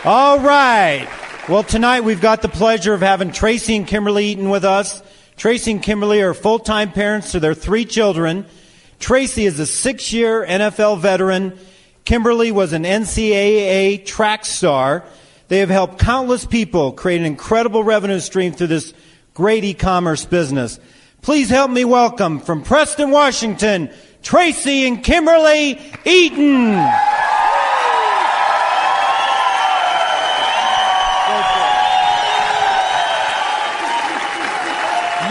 All right. Well, tonight we've got the pleasure of having Tracey and Kimberly Eaton with us. Tracey and Kimberly are full-time parents to their 3 children. Tracey is a 6-year NFL veteran. Kimberly was an NCAA track star. They have helped countless people create an incredible revenue stream through this great e-commerce business. Please help me welcome from Preston, Washington, Tracey and Kimberly Eaton.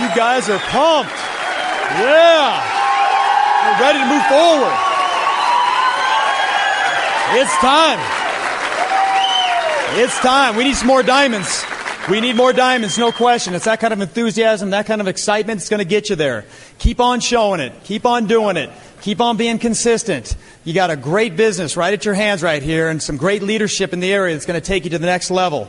You guys are pumped. Yeah. We're ready to move forward. It's time. It's time. We need some more diamonds. We need more diamonds, no question. It's that kind of enthusiasm, that kind of excitement that's going to get you there. Keep on showing it. Keep on doing it. Keep on being consistent. You got a great business right at your hands right here and some great leadership in the area that's going to take you to the next level.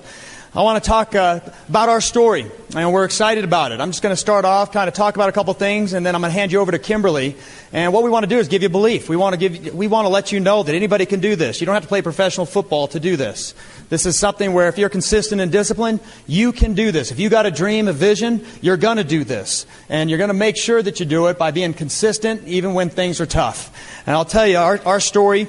I want to talk about our story, and we're excited about it. I'm just going to start off, kind of talk about a couple things, and then I'm going to hand you over to Kimberly. And what we want to do is give you belief. We want to let you know that anybody can do this. You don't have to play professional football to do this. This is something where if you're consistent and disciplined, you can do this. If you got a dream, a vision, you're going to do this. And you're going to make sure that you do it by being consistent even when things are tough. And I'll tell you, our story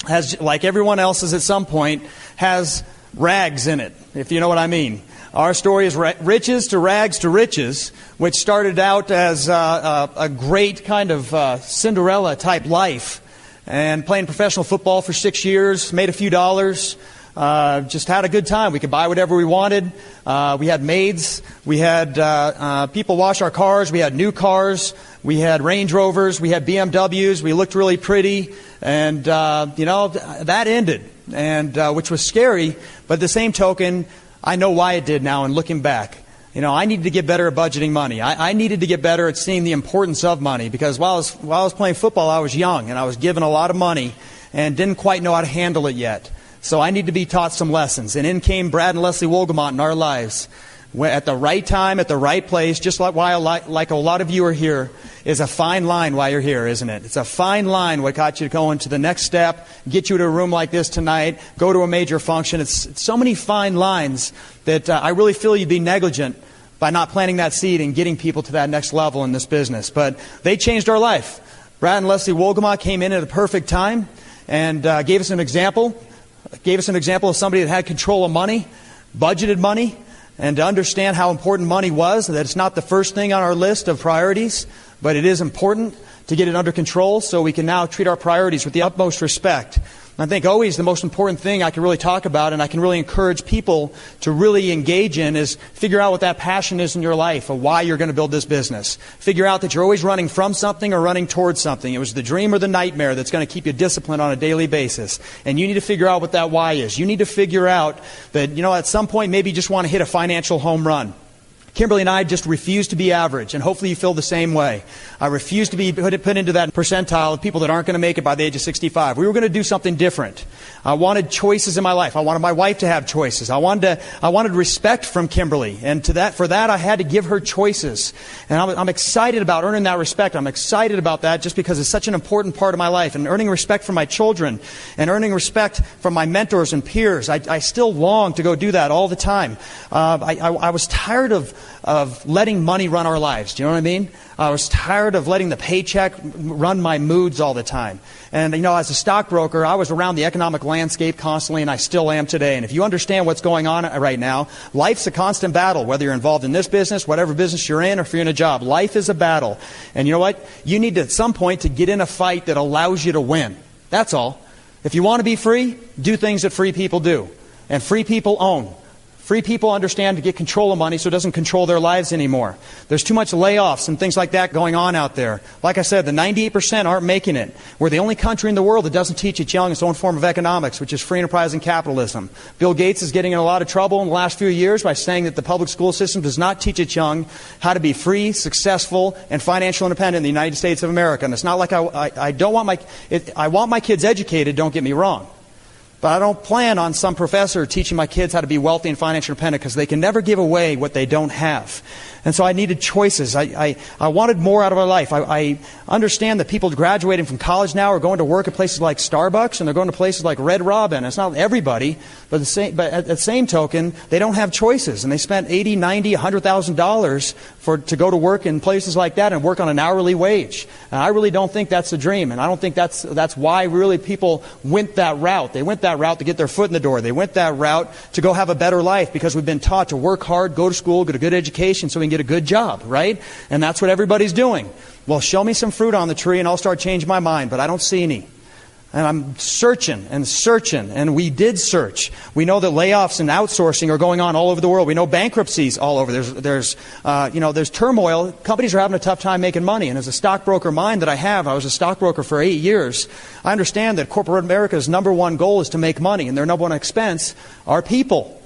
has, like everyone else's at some point, has rags in it, if you know what I mean. Our story is riches to rags to riches, which started out as a great kind of Cinderella-type life. And playing professional football for 6 years, made a few dollars, just had a good time. We could buy whatever we wanted. We had maids. We had people wash our cars. We had new cars. We had Range Rovers. We had BMWs. We looked really pretty. And, that ended, and which was scary. But at the same token, I know why it did now, and looking back. I needed to get better at budgeting money. I needed to get better at seeing the importance of money, because while I was playing football, I was young, and I was given a lot of money and didn't quite know how to handle it yet. So I need to be taught some lessons. And in came Brad and Leslie Wolgamott in our lives. At the right time, at the right place, just like why like a lot of you are here, is a fine line why you're here, isn't it? It's a fine line what got you going to the next step, get you to a room like this tonight, go to a major function. It's so many fine lines that I really feel you'd be negligent by not planting that seed and getting people to that next level in this business. But they changed our life. Brad and Leslie Wolgamott came in at a perfect time and gave us an example. Gave us an example of somebody that had control of money, budgeted money, and to understand how important money was, that it's not the first thing on our list of priorities, but it is important to get it under control so we can now treat our priorities with the utmost respect. I think always the most important thing I can really talk about and I can really encourage people to really engage in is figure out what that passion is in your life of why you're going to build this business. Figure out that you're always running from something or running towards something. It was the dream or the nightmare that's going to keep you disciplined on a daily basis. And you need to figure out what that why is. You need to figure out that, at some point maybe you just want to hit a financial home run. Kimberly and I just refuse to be average, and hopefully you feel the same way. I refuse to be put into that percentile of people that aren't going to make it by the age of 65. We were going to do something different. I wanted choices in my life. I wanted my wife to have choices. I wanted respect from Kimberly, and for that I had to give her choices. And I'm excited about earning that respect. I'm excited about that just because it's such an important part of my life, and earning respect from my children, and earning respect from my mentors and peers. I still long to go do that all the time. I was tired of letting money run our lives. Do you know what I mean? I was tired of letting the paycheck run my moods all the time. And, as a stockbroker, I was around the economic landscape constantly, and I still am today. And if you understand what's going on right now, life's a constant battle, whether you're involved in this business, whatever business you're in, or if you're in a job. Life is a battle. And you know what? You need to, at some point, to get in a fight that allows you to win. That's all. If you want to be free, do things that free people do. And free people own. Free people understand to get control of money so it doesn't control their lives anymore. There's too much layoffs and things like that going on out there. Like I said, the 98% aren't making it. We're the only country in the world that doesn't teach its young its own form of economics, which is free enterprise and capitalism. Bill Gates is getting in a lot of trouble in the last few years by saying that the public school system does not teach its young how to be free, successful, and financially independent in the United States of America. And it's not like I want my kids educated, don't get me wrong. But I don't plan on some professor teaching my kids how to be wealthy and financially independent, because they can never give away what they don't have. And so I needed choices. I wanted more out of our life. I understand that people graduating from college now are going to work at places like Starbucks, and they're going to places like Red Robin. It's not everybody, but at the same token, they don't have choices. And they spent $80,000, $90,000, $100,000 to go to work in places like that and work on an hourly wage. And I really don't think that's the dream. And I don't think that's why really people went that route. They went that route to get their foot in the door. They went that route to go have a better life, because we've been taught to work hard, go to school, get a good education so we can get a good job, right? And that's what everybody's doing. Well, show me some fruit on the tree and I'll start changing my mind, but I don't see any. And I'm searching, and we did search. We know that layoffs and outsourcing are going on all over the world. We know bankruptcies all over. There's turmoil. Companies are having a tough time making money. And as a stockbroker mind that I was a stockbroker for 8 years, I understand that corporate America's number one goal is to make money, and their number one expense are people.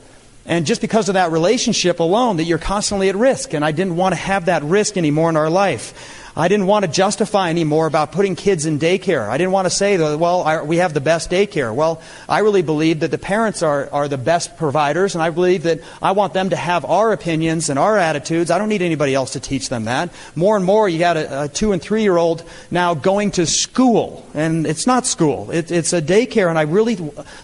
And just because of that relationship alone, that you're constantly at risk. And I didn't want to have that risk anymore in our life. I didn't want to justify anymore about putting kids in daycare. I didn't want to say, we have the best daycare. Well, I really believe that the parents are the best providers, and I believe that I want them to have our opinions and our attitudes. I don't need anybody else to teach them that. More and more, you got a 2- and 3-year-old now going to school, and it's not school. It's a daycare, and I really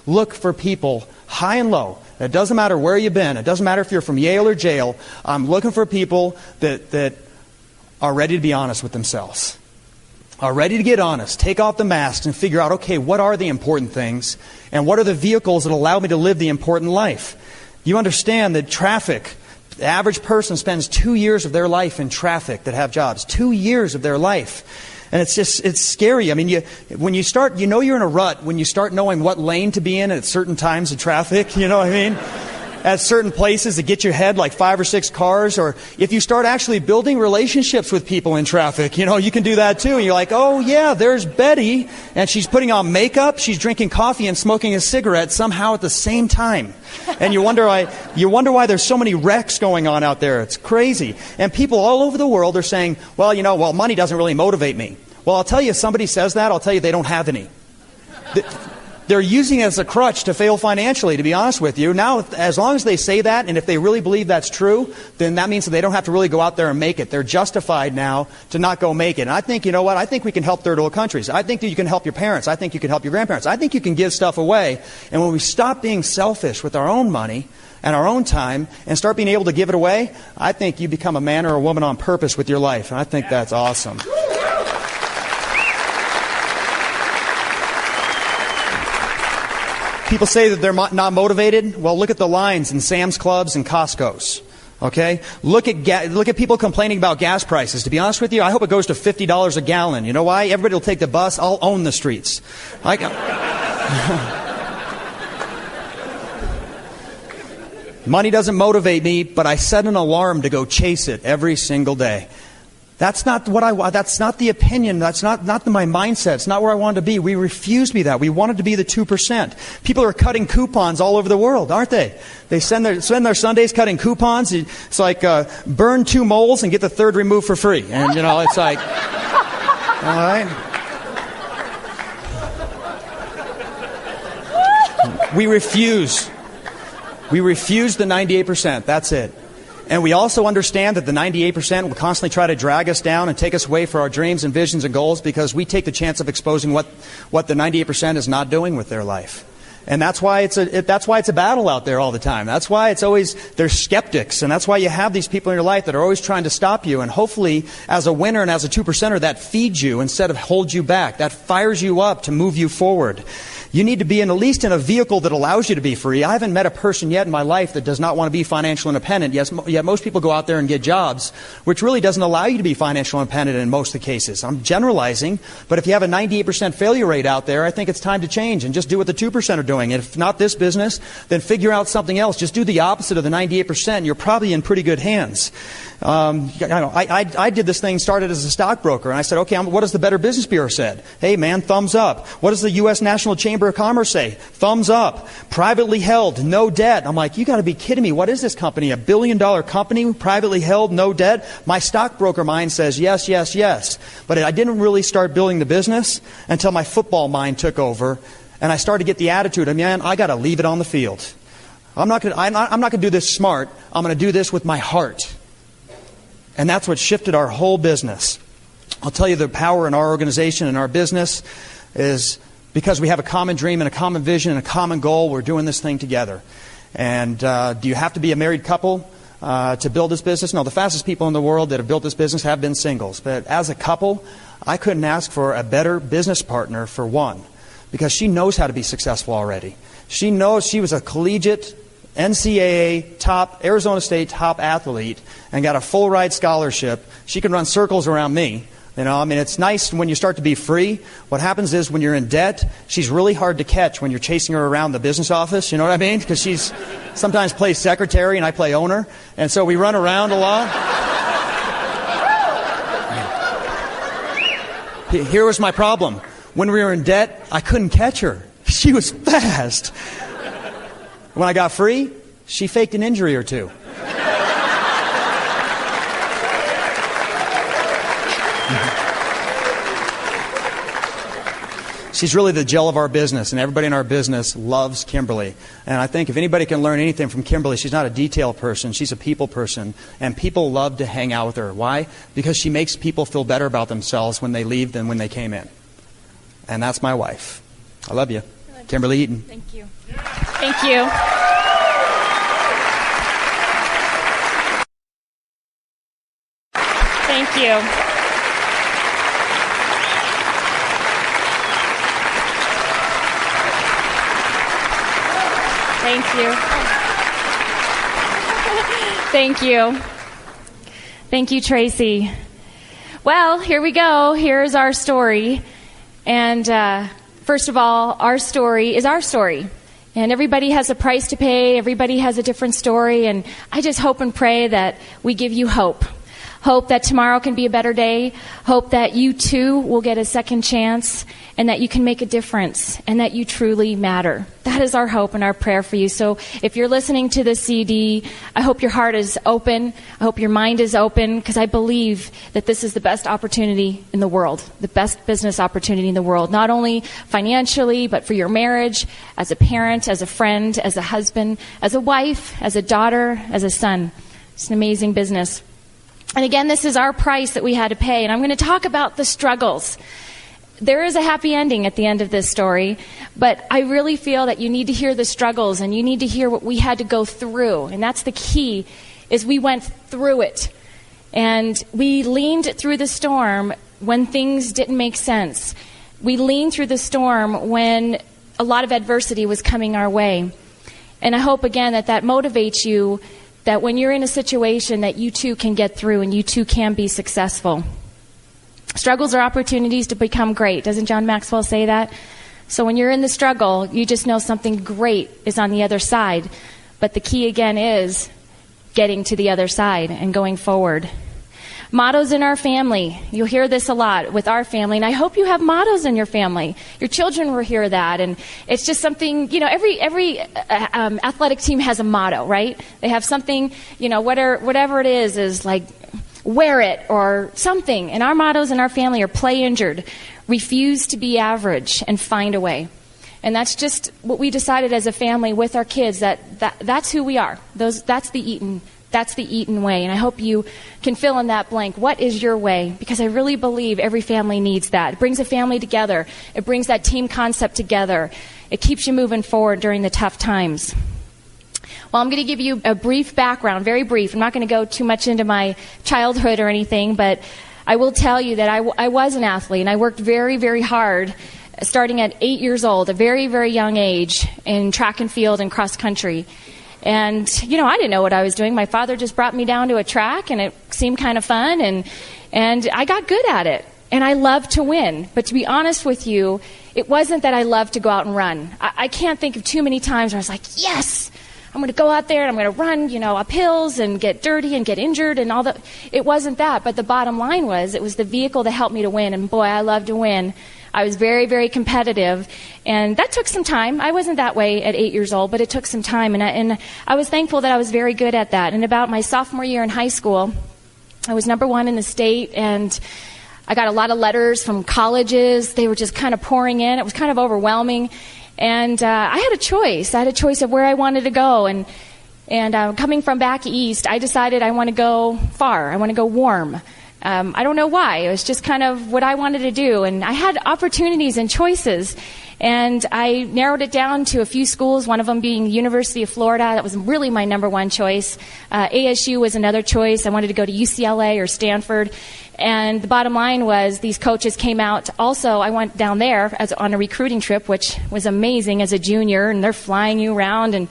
look for people, high and low. It doesn't matter where you've been. It doesn't matter if you're from Yale or jail. I'm looking for people that are ready to be honest with themselves, are ready to get honest, take off the masks and figure out, okay, what are the important things and what are the vehicles that allow me to live the important life? You understand that traffic, the average person spends 2 years of their life in traffic that have jobs, 2 years of their life. And it's scary. I mean, when you start, you're in a rut when you start knowing what lane to be in at certain times of traffic, you know what I mean? At certain places that get you ahead like 5 or 6 cars, or if you start actually building relationships with people in traffic, you can do that too. And you're like, oh yeah, there's Betty, and she's putting on makeup, she's drinking coffee and smoking a cigarette somehow at the same time. And you wonder why there's so many wrecks going on out there. It's crazy. And people all over the world are saying, well, money doesn't really motivate me. Well, I'll tell you, if somebody says that, I'll tell you they don't have any. They're using it as a crutch to fail financially, to be honest with you. Now, as long as they say that, and if they really believe that's true, then that means that they don't have to really go out there and make it. They're justified now to not go make it. And I think, I think we can help third world countries. I think that you can help your parents. I think you can help your grandparents. I think you can give stuff away. And when we stop being selfish with our own money and our own time and start being able to give it away, I think you become a man or a woman on purpose with your life. And I think that's awesome. People say that they're not motivated. Well, look at the lines in Sam's Clubs and Costco's. Okay? Look at people complaining about gas prices. To be honest with you, I hope it goes to $50 a gallon. You know why? Everybody will take the bus. I'll own the streets. Money doesn't motivate me, but I set an alarm to go chase it every single day. That's not what I want. That's not the opinion. That's not my mindset. It's not where I wanted to be. We refused to be that. We wanted to be the 2%. People are cutting coupons all over the world, aren't they? They spend their Sundays cutting coupons. It's like burn 2 moles and get the 3rd removed for free. And it's like, all right. We refuse. We refuse the 98%. That's it. And we also understand that the 98% will constantly try to drag us down and take us away from our dreams and visions and goals, because we take the chance of exposing what the 98% is not doing with their life. And that's why it's a battle out there all the time. That's why there's skeptics, and that's why you have these people in your life that are always trying to stop you. And hopefully, as a winner and as a 2%er, that feeds you instead of holds you back. That fires you up to move you forward. You need to be at least in a vehicle that allows you to be free. I haven't met a person yet in my life that does not want to be financially independent. Yet most people go out there and get jobs, which really doesn't allow you to be financially independent in most of the cases. I'm generalizing, but if you have a 98% failure rate out there, I think it's time to change and just do what the 2% are doing. And if not this business, then figure out something else. Just do the opposite of the 98%. You're probably in pretty good hands. I did this thing, started as a stockbroker, and I said, okay, what does the Better Business Bureau said? Hey, man, thumbs up. What does the U.S. National Chamber of Commerce say? Thumbs up. Privately held, no debt. I'm like, you got to be kidding me. What is this company? $1 billion company, privately held, no debt? My stockbroker mind says yes, yes, yes. But I didn't really start building the business until my football mind took over. And I started to get the attitude, man, I got to leave it on the field. I'm not going to do this smart. I'm going to do this with my heart. And that's what shifted our whole business. I'll tell you, the power in our organization and our business is because we have a common dream and a common vision and a common goal. We're doing this thing together. And do you have to be a married couple to build this business? No, the fastest people in the world that have built this business have been singles. But as a couple, I couldn't ask for a better business partner, for one, because she knows how to be successful already. She knows. She was a collegiate, NCAA top, Arizona State top athlete and got a full ride scholarship. She can run circles around me. It's nice when you start to be free. What happens is when you're in debt, she's really hard to catch when you're chasing her around the business office. You know what I mean? Because she's sometimes plays secretary and I play owner. And so we run around a lot. Here was my problem. When we were in debt, I couldn't catch her. She was fast. When I got free, she faked an injury or two. She's really the gel of our business, and everybody in our business loves Kimberly. And I think if anybody can learn anything from Kimberly, she's not a detail person, she's a people person. And people love to hang out with her. Why? Because she makes people feel better about themselves when they leave than when they came in. And that's my wife. I love you. Kimberly Eaton. Thank you. Thank you. Thank you. Thank you. Thank you. Thank you, Tracy. Well, here we go. Here's our story. And first of all, our story is our story. And everybody has a price to pay. Everybody has a different story. And I just hope and pray that we give you hope. Hope that tomorrow can be a better day. Hope that you too will get a second chance and that you can make a difference and that you truly matter. That is our hope and our prayer for you. So if you're listening to this CD, I hope your heart is open. I hope your mind is open, because I believe that this is the best opportunity in the world, the best business opportunity in the world, not only financially, but for your marriage, as a parent, as a friend, as a husband, as a wife, as a daughter, as a son. It's an amazing business. And again, this is our price that we had to pay. And I'm going to talk about the struggles. There is a happy ending at the end of this story, but I really feel that you need to hear the struggles and you need to hear what we had to go through. And that's the key, is we went through it. And we leaned through the storm when things didn't make sense. We leaned through the storm when a lot of adversity was coming our way. And I hope, again, that motivates you, that when you're in a situation that you too can get through and you too can be successful. Struggles are opportunities to become great. Doesn't John Maxwell say that? So when you're in the struggle, you just know something great is on the other side. But the key again is getting to the other side and going forward. Mottos in our family. You'll hear this a lot with our family, and I hope you have mottos in your family. Your children will hear that, and it's just something, every athletic team has a motto, right? They have something, whatever it is like, wear it or something. And our mottos in our family are play injured, refuse to be average, and find a way. And that's just what we decided as a family with our kids, that's who we are. That's the Eaton way. And I hope you can fill in that blank. What is your way? Because I really believe every family needs that. It brings a family together. It brings that team concept together. It keeps you moving forward during the tough times. Well, I'm going to give you a brief background, very brief. I'm not going to go too much into my childhood or anything, but I will tell you that I was an athlete, and I worked very, very hard, starting at 8 years old, a very, very young age, in track and field and cross country. And, I didn't know what I was doing. My father just brought me down to a track, and it seemed kind of fun, and I got good at it. And I loved to win. But to be honest with you, it wasn't that I loved to go out and run. I can't think of too many times where I was like, yes, I'm going to go out there and I'm going to run, up hills and get dirty and get injured and all that. It wasn't that. But the bottom line was, it was the vehicle that helped me to win. And boy, I love to win. I was very, very competitive, and that took some time. I wasn't that way at 8 years old, but it took some time, and I was thankful that I was very good at that. And about my sophomore year in high school, I was number one in the state, and I got a lot of letters from colleges. They were just kind of pouring in. It was kind of overwhelming. And I had a choice. I had a choice of where I wanted to go. And coming from back east, I decided I want to go far. I want to go warm. I don't know why. It was just kind of what I wanted to do. And I had opportunities and choices. And I narrowed it down to a few schools, one of them being University of Florida. That was really my number one choice. ASU was another choice. I wanted to go to UCLA or Stanford. And the bottom line was these coaches came out. Also, I went down there on a recruiting trip, which was amazing as a junior. And they're flying you around. And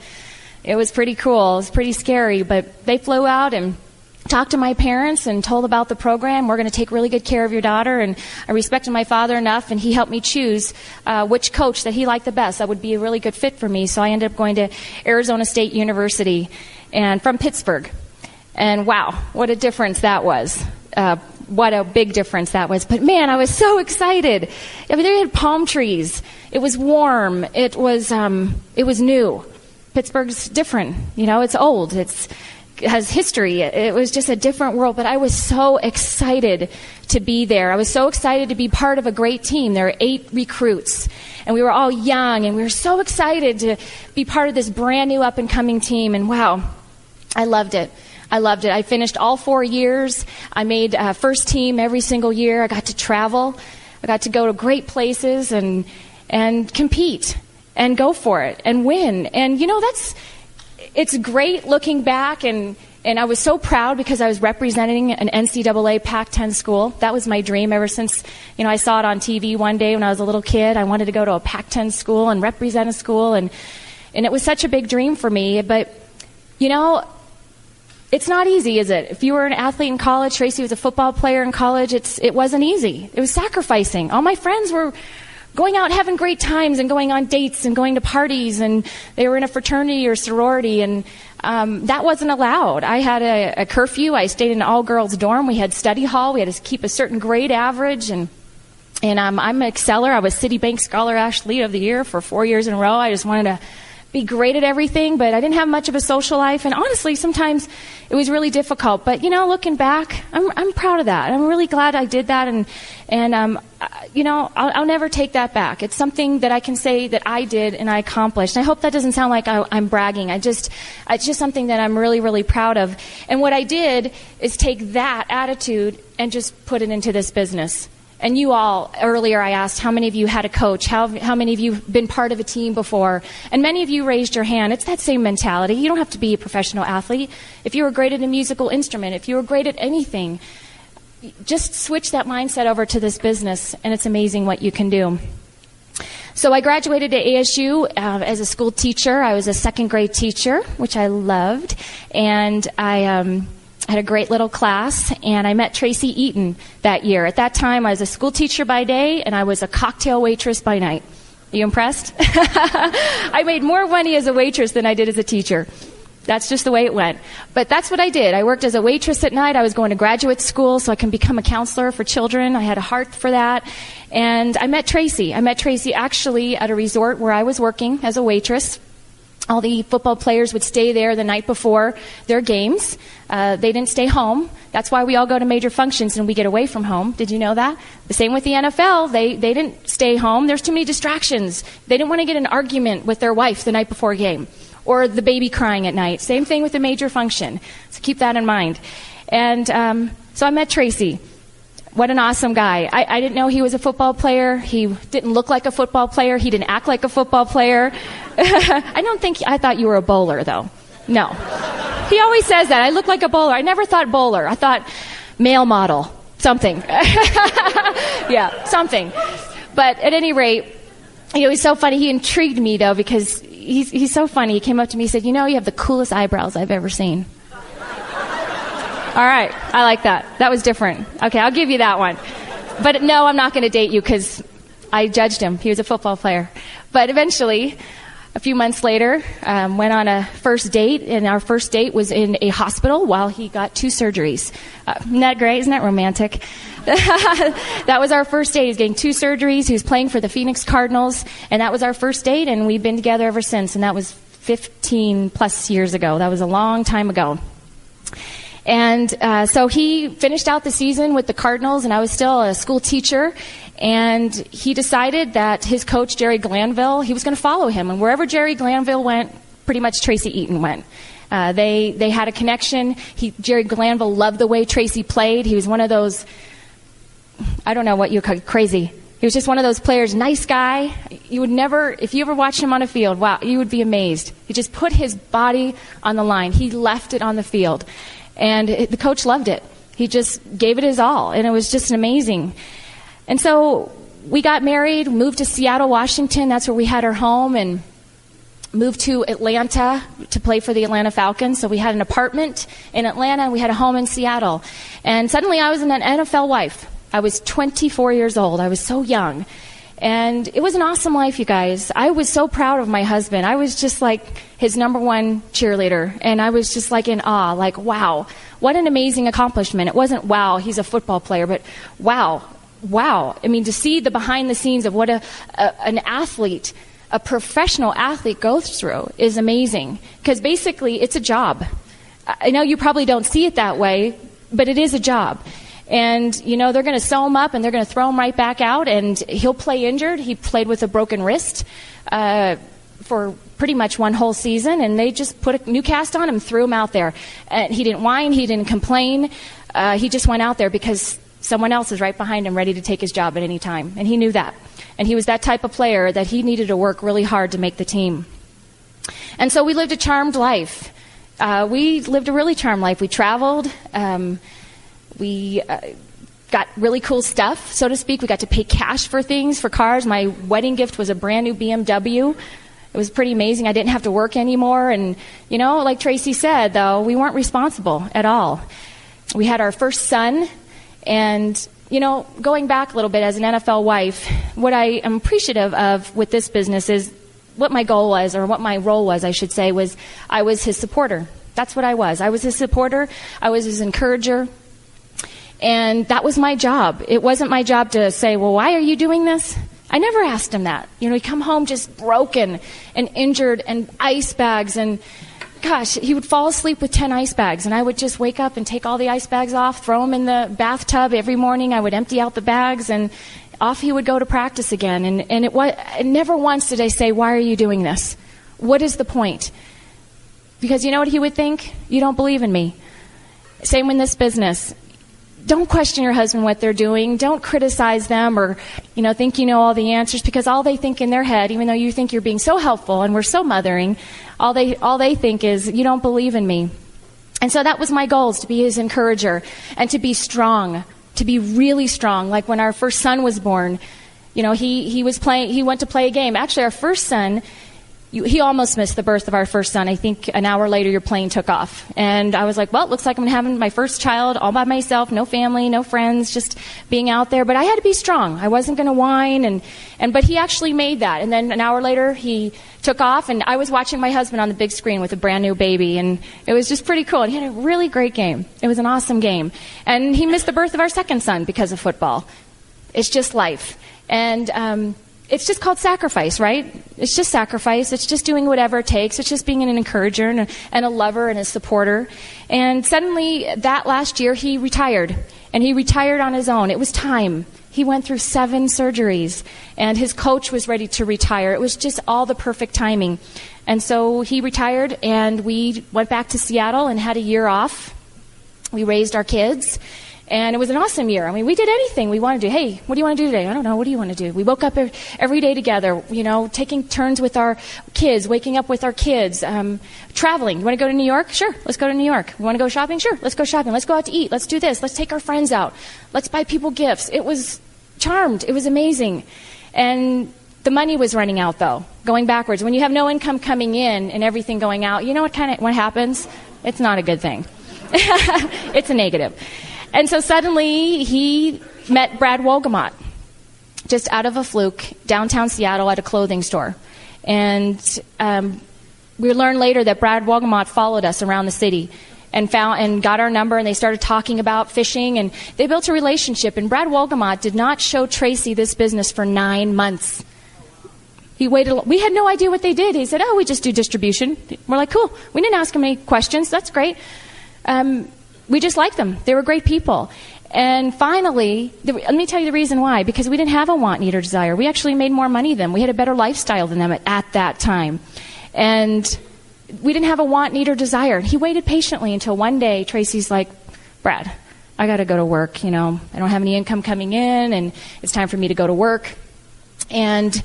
it was pretty cool. It was pretty scary. But they flew out and talked to my parents and told about the program. We're going to take really good care of your daughter. And I respected my father enough, and he helped me choose which coach that he liked the best. That would be a really good fit for me. So I ended up going to Arizona State University and from Pittsburgh. And wow, what a difference that was. What a big difference that was. But man, I was so excited. I mean, they had palm trees. It was warm. It was new. Pittsburgh's different. You know, it's old. It has history. It was just a different world, but I was so excited to be there. I was so excited to be part of a great team. There were 8 recruits, and we were all young, and we were so excited to be part of this brand new up-and-coming team, and wow, I loved it. I loved it. I finished all 4 years. I made first team every single year. I got to travel. I got to go to great places and compete and go for it and win. And, you know, it's great looking back, and I was so proud because I was representing an NCAA Pac-10 school. That was my dream ever since, you know, I saw it on TV one day when I was a little kid. I wanted to go to a Pac-10 school and represent a school, and it was such a big dream for me. But, you know, it's not easy, is it? If you were an athlete in college, Tracey was a football player in college, it wasn't easy. It was sacrificing. All my friends were going out and having great times and going on dates and going to parties, and they were in a fraternity or sorority, and that wasn't allowed. I had a curfew. I stayed in an all-girls dorm. We had study hall. We had to keep a certain grade average, and I'm an exceller. I was Citibank Scholar Athlete of the Year for 4 years in a row. I just wanted to be great at everything, but I didn't have much of a social life, and honestly, sometimes it was really difficult. But, you know, looking back, I'm proud of that. I'm really glad I did that, and you know, I'll never take that back. It's something that I can say that I did and I accomplished. And I hope that doesn't sound like I'm bragging. It's just something that I'm really, really proud of. And what I did is take that attitude and just put it into this business. And you all, earlier I asked how many of you had a coach, how many of you have been part of a team before, and many of you raised your hand. It's that same mentality. You don't have to be a professional athlete. If you were great at a musical instrument, if you were great at anything, just switch that mindset over to this business, and it's amazing what you can do. So I graduated at ASU as a school teacher. I was a second grade teacher, which I loved, and I had a great little class, and I met Tracey Eaton that year. At that time, I was a school teacher by day, and I was a cocktail waitress by night. Are you impressed? I made more money as a waitress than I did as a teacher. That's just the way it went. But that's what I did. I worked as a waitress at night. I was going to graduate school so I can become a counselor for children. I had a heart for that. And I met Tracey. I met Tracey actually at a resort where I was working as a waitress. All the football players would stay there the night before their games. They didn't stay home. That's why we all go to major functions and we get away from home. Did you know that? The same with the NFL. They didn't stay home. There's too many distractions. They didn't want to get in an argument with their wife the night before a game, or the baby crying at night. Same thing with a major function. So keep that in mind. And so I met Tracey. What an awesome guy. I didn't know he was a football player. He didn't look like a football player. He didn't act like a football player. I thought you were a bowler, though. No. He always says that. I look like a bowler. I never thought bowler. I thought male model. Something. Yeah, something. But at any rate, it was so funny. He intrigued me, though, because he's so funny. He came up to me and said, you know, you have the coolest eyebrows I've ever seen. All right. I like that. That was different. Okay, I'll give you that one. But no, I'm not going to date you because I judged him. He was a football player. But eventually, a few months later, went on a first date, and our first date was in a hospital while he got 2 surgeries. Isn't that great? Isn't that romantic? That was our first date. He was getting 2 surgeries. He was playing for the Phoenix Cardinals, and that was our first date, and we've been together ever since, and that was 15 plus years ago. That was a long time ago. And so he finished out the season with the Cardinals, and I was still a school teacher. And he decided that his coach, Jerry Glanville, he was going to follow him. And wherever Jerry Glanville went, pretty much Tracey Eaton went. They had a connection. Jerry Glanville loved the way Tracey played. He was one of those, I don't know what you call crazy. He was just one of those players, nice guy. You would never, if you ever watched him on a field, wow, you would be amazed. He just put his body on the line. He left it on the field. And the coach loved it. He just gave it his all. And it was just amazing. And so we got married, moved to Seattle, Washington. That's where we had our home, and moved to Atlanta to play for the Atlanta Falcons. So we had an apartment in Atlanta, and we had a home in Seattle. And suddenly I was an NFL wife. I was 24 years old. I was so young. And it was an awesome life, you guys. I was so proud of my husband. I was just like his number one cheerleader. And I was just like in awe, like, wow, what an amazing accomplishment. It wasn't, wow, he's a football player, but wow. I mean, to see the behind the scenes of what an athlete, a professional athlete goes through is amazing. Because basically, it's a job. I know you probably don't see it that way, but it is a job. And, you know, they're going to sew him up and they're going to throw him right back out, and he'll play injured. He played with a broken wrist for pretty much one whole season, and they just put a new cast on him, threw him out there. And he didn't whine, he didn't complain. He just went out there because someone else is right behind him ready to take his job at any time, and he knew that. And he was that type of player that he needed to work really hard to make the team. And so we lived a charmed life. We lived a really charmed life. We traveled. We got really cool stuff, so to speak. We got to pay cash for things, for cars. My wedding gift was a brand new BMW. It was pretty amazing. I didn't have to work anymore. And, you know, like Tracey said, though, we weren't responsible at all. We had our first son. And, you know, going back a little bit as an NFL wife, what I am appreciative of with this business is what my goal was, or what my role was, I should say, was I was his supporter. That's what I was. I was his supporter. I was his encourager. And that was my job. It wasn't my job to say, well, why are you doing this? I never asked him that. You know, he'd come home just broken and injured and ice bags. And gosh, he would fall asleep with 10 ice bags. And I would just wake up and take all the ice bags off, throw them in the bathtub every morning. I would empty out the bags, and off he would go to practice again. And never once did I say, why are you doing this? What is the point? Because you know what he would think? You don't believe in me. Same in this business. Don't question your husband what they're doing. Don't criticize them, or, you know, think you know all the answers, because all they think in their head, even though you think you're being so helpful and we're so mothering, all they think is, you don't believe in me. And so that was my goal, is to be his encourager and to be strong, to be really strong. Like when our first son was born, you know, he went to play a game. Actually, our first son, he almost missed the birth of our first son. I think an hour later, your plane took off. And I was like, well, it looks like I'm having my first child all by myself, no family, no friends, just being out there. But I had to be strong. I wasn't going to whine. But he actually made that. And then an hour later, he took off. And I was watching my husband on the big screen with a brand new baby. And it was just pretty cool. And he had a really great game. It was an awesome game. And he missed the birth of our second son because of football. It's just life. And it's just called sacrifice, right? It's just sacrifice. It's just doing whatever it takes. It's just being an encourager and a lover and a supporter. And suddenly, that last year, he retired. And he retired on his own. It was time. He went through 7 surgeries. And his coach was ready to retire. It was just all the perfect timing. And so he retired, and we went back to Seattle and had a year off. We raised our kids. And it was an awesome year. I mean, we did anything we wanted to do. Hey, what do you want to do today? I don't know. What do you want to do? We woke up every day together, you know, taking turns with our kids, waking up with our kids, traveling. You want to go to New York? Sure, let's go to New York. You want to go shopping? Sure, let's go shopping. Let's go out to eat. Let's do this. Let's take our friends out. Let's buy people gifts. It was charmed. It was amazing. And the money was running out, though, going backwards. When you have no income coming in and everything going out, you know what happens? It's not a good thing. It's a negative. And so suddenly he met Brad Wolgamott, just out of a fluke, downtown Seattle at a clothing store. And we learned later that Brad Wolgamott followed us around the city and got our number, and they started talking about fishing, and they built a relationship. And Brad Wolgamott did not show Tracey this business for 9 months. He waited. We had no idea what they did. He said, we just do distribution. We're like, cool. We didn't ask him any questions. That's great. We just liked them. They were great people. And finally, let me tell you the reason why. Because we didn't have a want, need, or desire. We actually made more money than them. We had a better lifestyle than them at that time. And we didn't have a want, need, or desire. He waited patiently until one day Tracey's like, Brad, I got to go to work. I don't have any income coming in, and it's time for me to go to work. And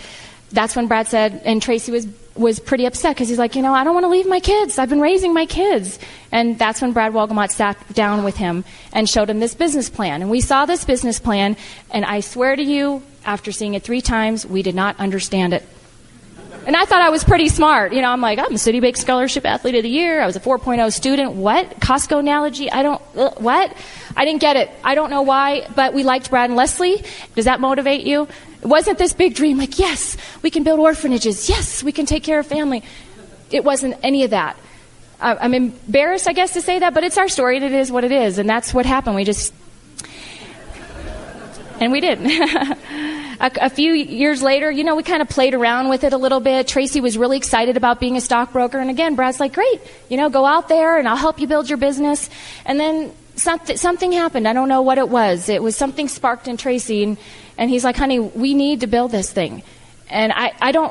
that's when Brad said, and Tracey was pretty upset because he's like, I don't want to leave my kids. I've been raising my kids. And that's when Brad Wolgamott sat down with him and showed him this business plan. And we saw this business plan, and I swear to you, after seeing it 3 times, we did not understand it. And I thought I was pretty smart. I'm like, I'm a City Bank Scholarship Athlete of the Year. I was a 4.0 student. What? Costco analogy? What? I didn't get it. I don't know why, but we liked Brad and Leslie. Does that motivate you? It wasn't this big dream like, yes, we can build orphanages. Yes, we can take care of family. It wasn't any of that. I'm embarrassed, I guess, to say that, but it's our story, and it is what it is. And that's what happened. And we did. A few years later, we kind of played around with it a little bit. Tracey was really excited about being a stockbroker. And again, Brad's like, great, go out there and I'll help you build your business. And then something happened. I don't know what it was. It was something sparked in Tracey. And he's like, honey, we need to build this thing. And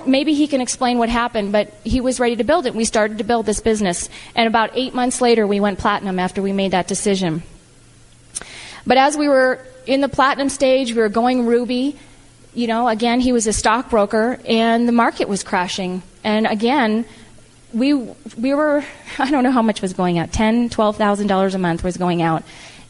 maybe he can explain what happened, but he was ready to build it. We started to build this business. And about 8 months later, we went platinum after we made that decision. But as we were in the platinum stage, we were going ruby. Again, he was a stockbroker, and the market was crashing. And again, we were, I don't know how much was going out, $10,000, $12,000 a month was going out,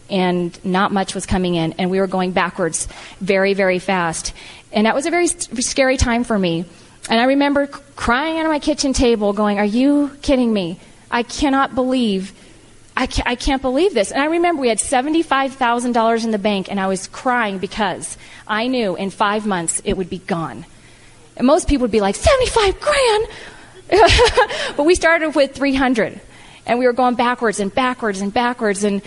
and not much was coming in, and we were going backwards very, very fast. And that was a very scary time for me. And I remember crying on my kitchen table going, are you kidding me? I can't believe this. And I remember we had $75,000 in the bank, and I was crying because I knew in 5 months it would be gone. And most people would be like, 75 grand? But we started with 300, and we were going backwards and backwards and backwards. And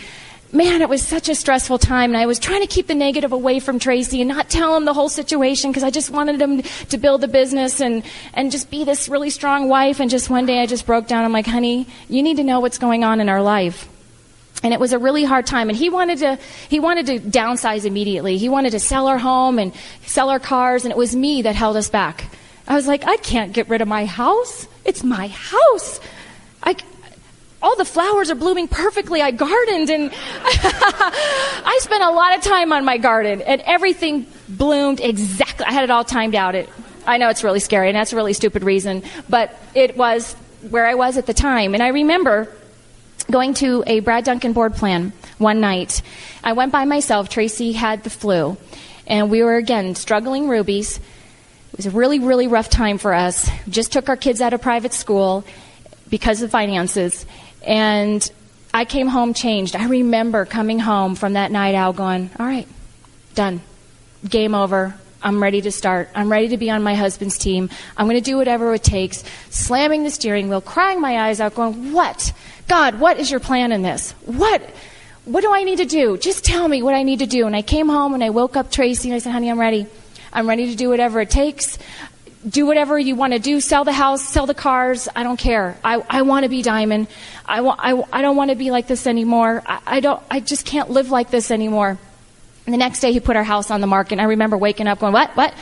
man, it was such a stressful time. And I was trying to keep the negative away from Tracey and not tell him the whole situation because I just wanted him to build the business and just be this really strong wife. And just one day I just broke down. I'm like, honey, you need to know what's going on in our life. And it was a really hard time. And he wanted to downsize immediately. He wanted to sell our home and sell our cars. And it was me that held us back. I was like, I can't get rid of my house. It's my house. All the flowers are blooming perfectly. I gardened, and I spent a lot of time on my garden, and everything bloomed exactly. I had it all timed out. I know it's really scary, and that's a really stupid reason, but it was where I was at the time. And I remember going to a Brad Duncan board plan one night. I went by myself. Tracey had the flu, and we were, again, struggling rubies. It was a really, really rough time for us. Just took our kids out of private school because of finances. And I came home changed. I remember coming home from that night out going, all right, done. Game over. I'm ready to start. I'm ready to be on my husband's team. I'm going to do whatever it takes. Slamming the steering wheel, crying my eyes out, going, what? God, what is your plan in this? What do I need to do? Just tell me what I need to do. And I came home and I woke up Tracey and I said, honey, I'm ready. I'm ready to do whatever it takes. Do whatever you want to do. Sell the house, sell the cars. I don't care. I want to be Diamond. I don't want to be like this anymore. I just can't live like this anymore. And the next day he put our house on the market. And I remember waking up going, what?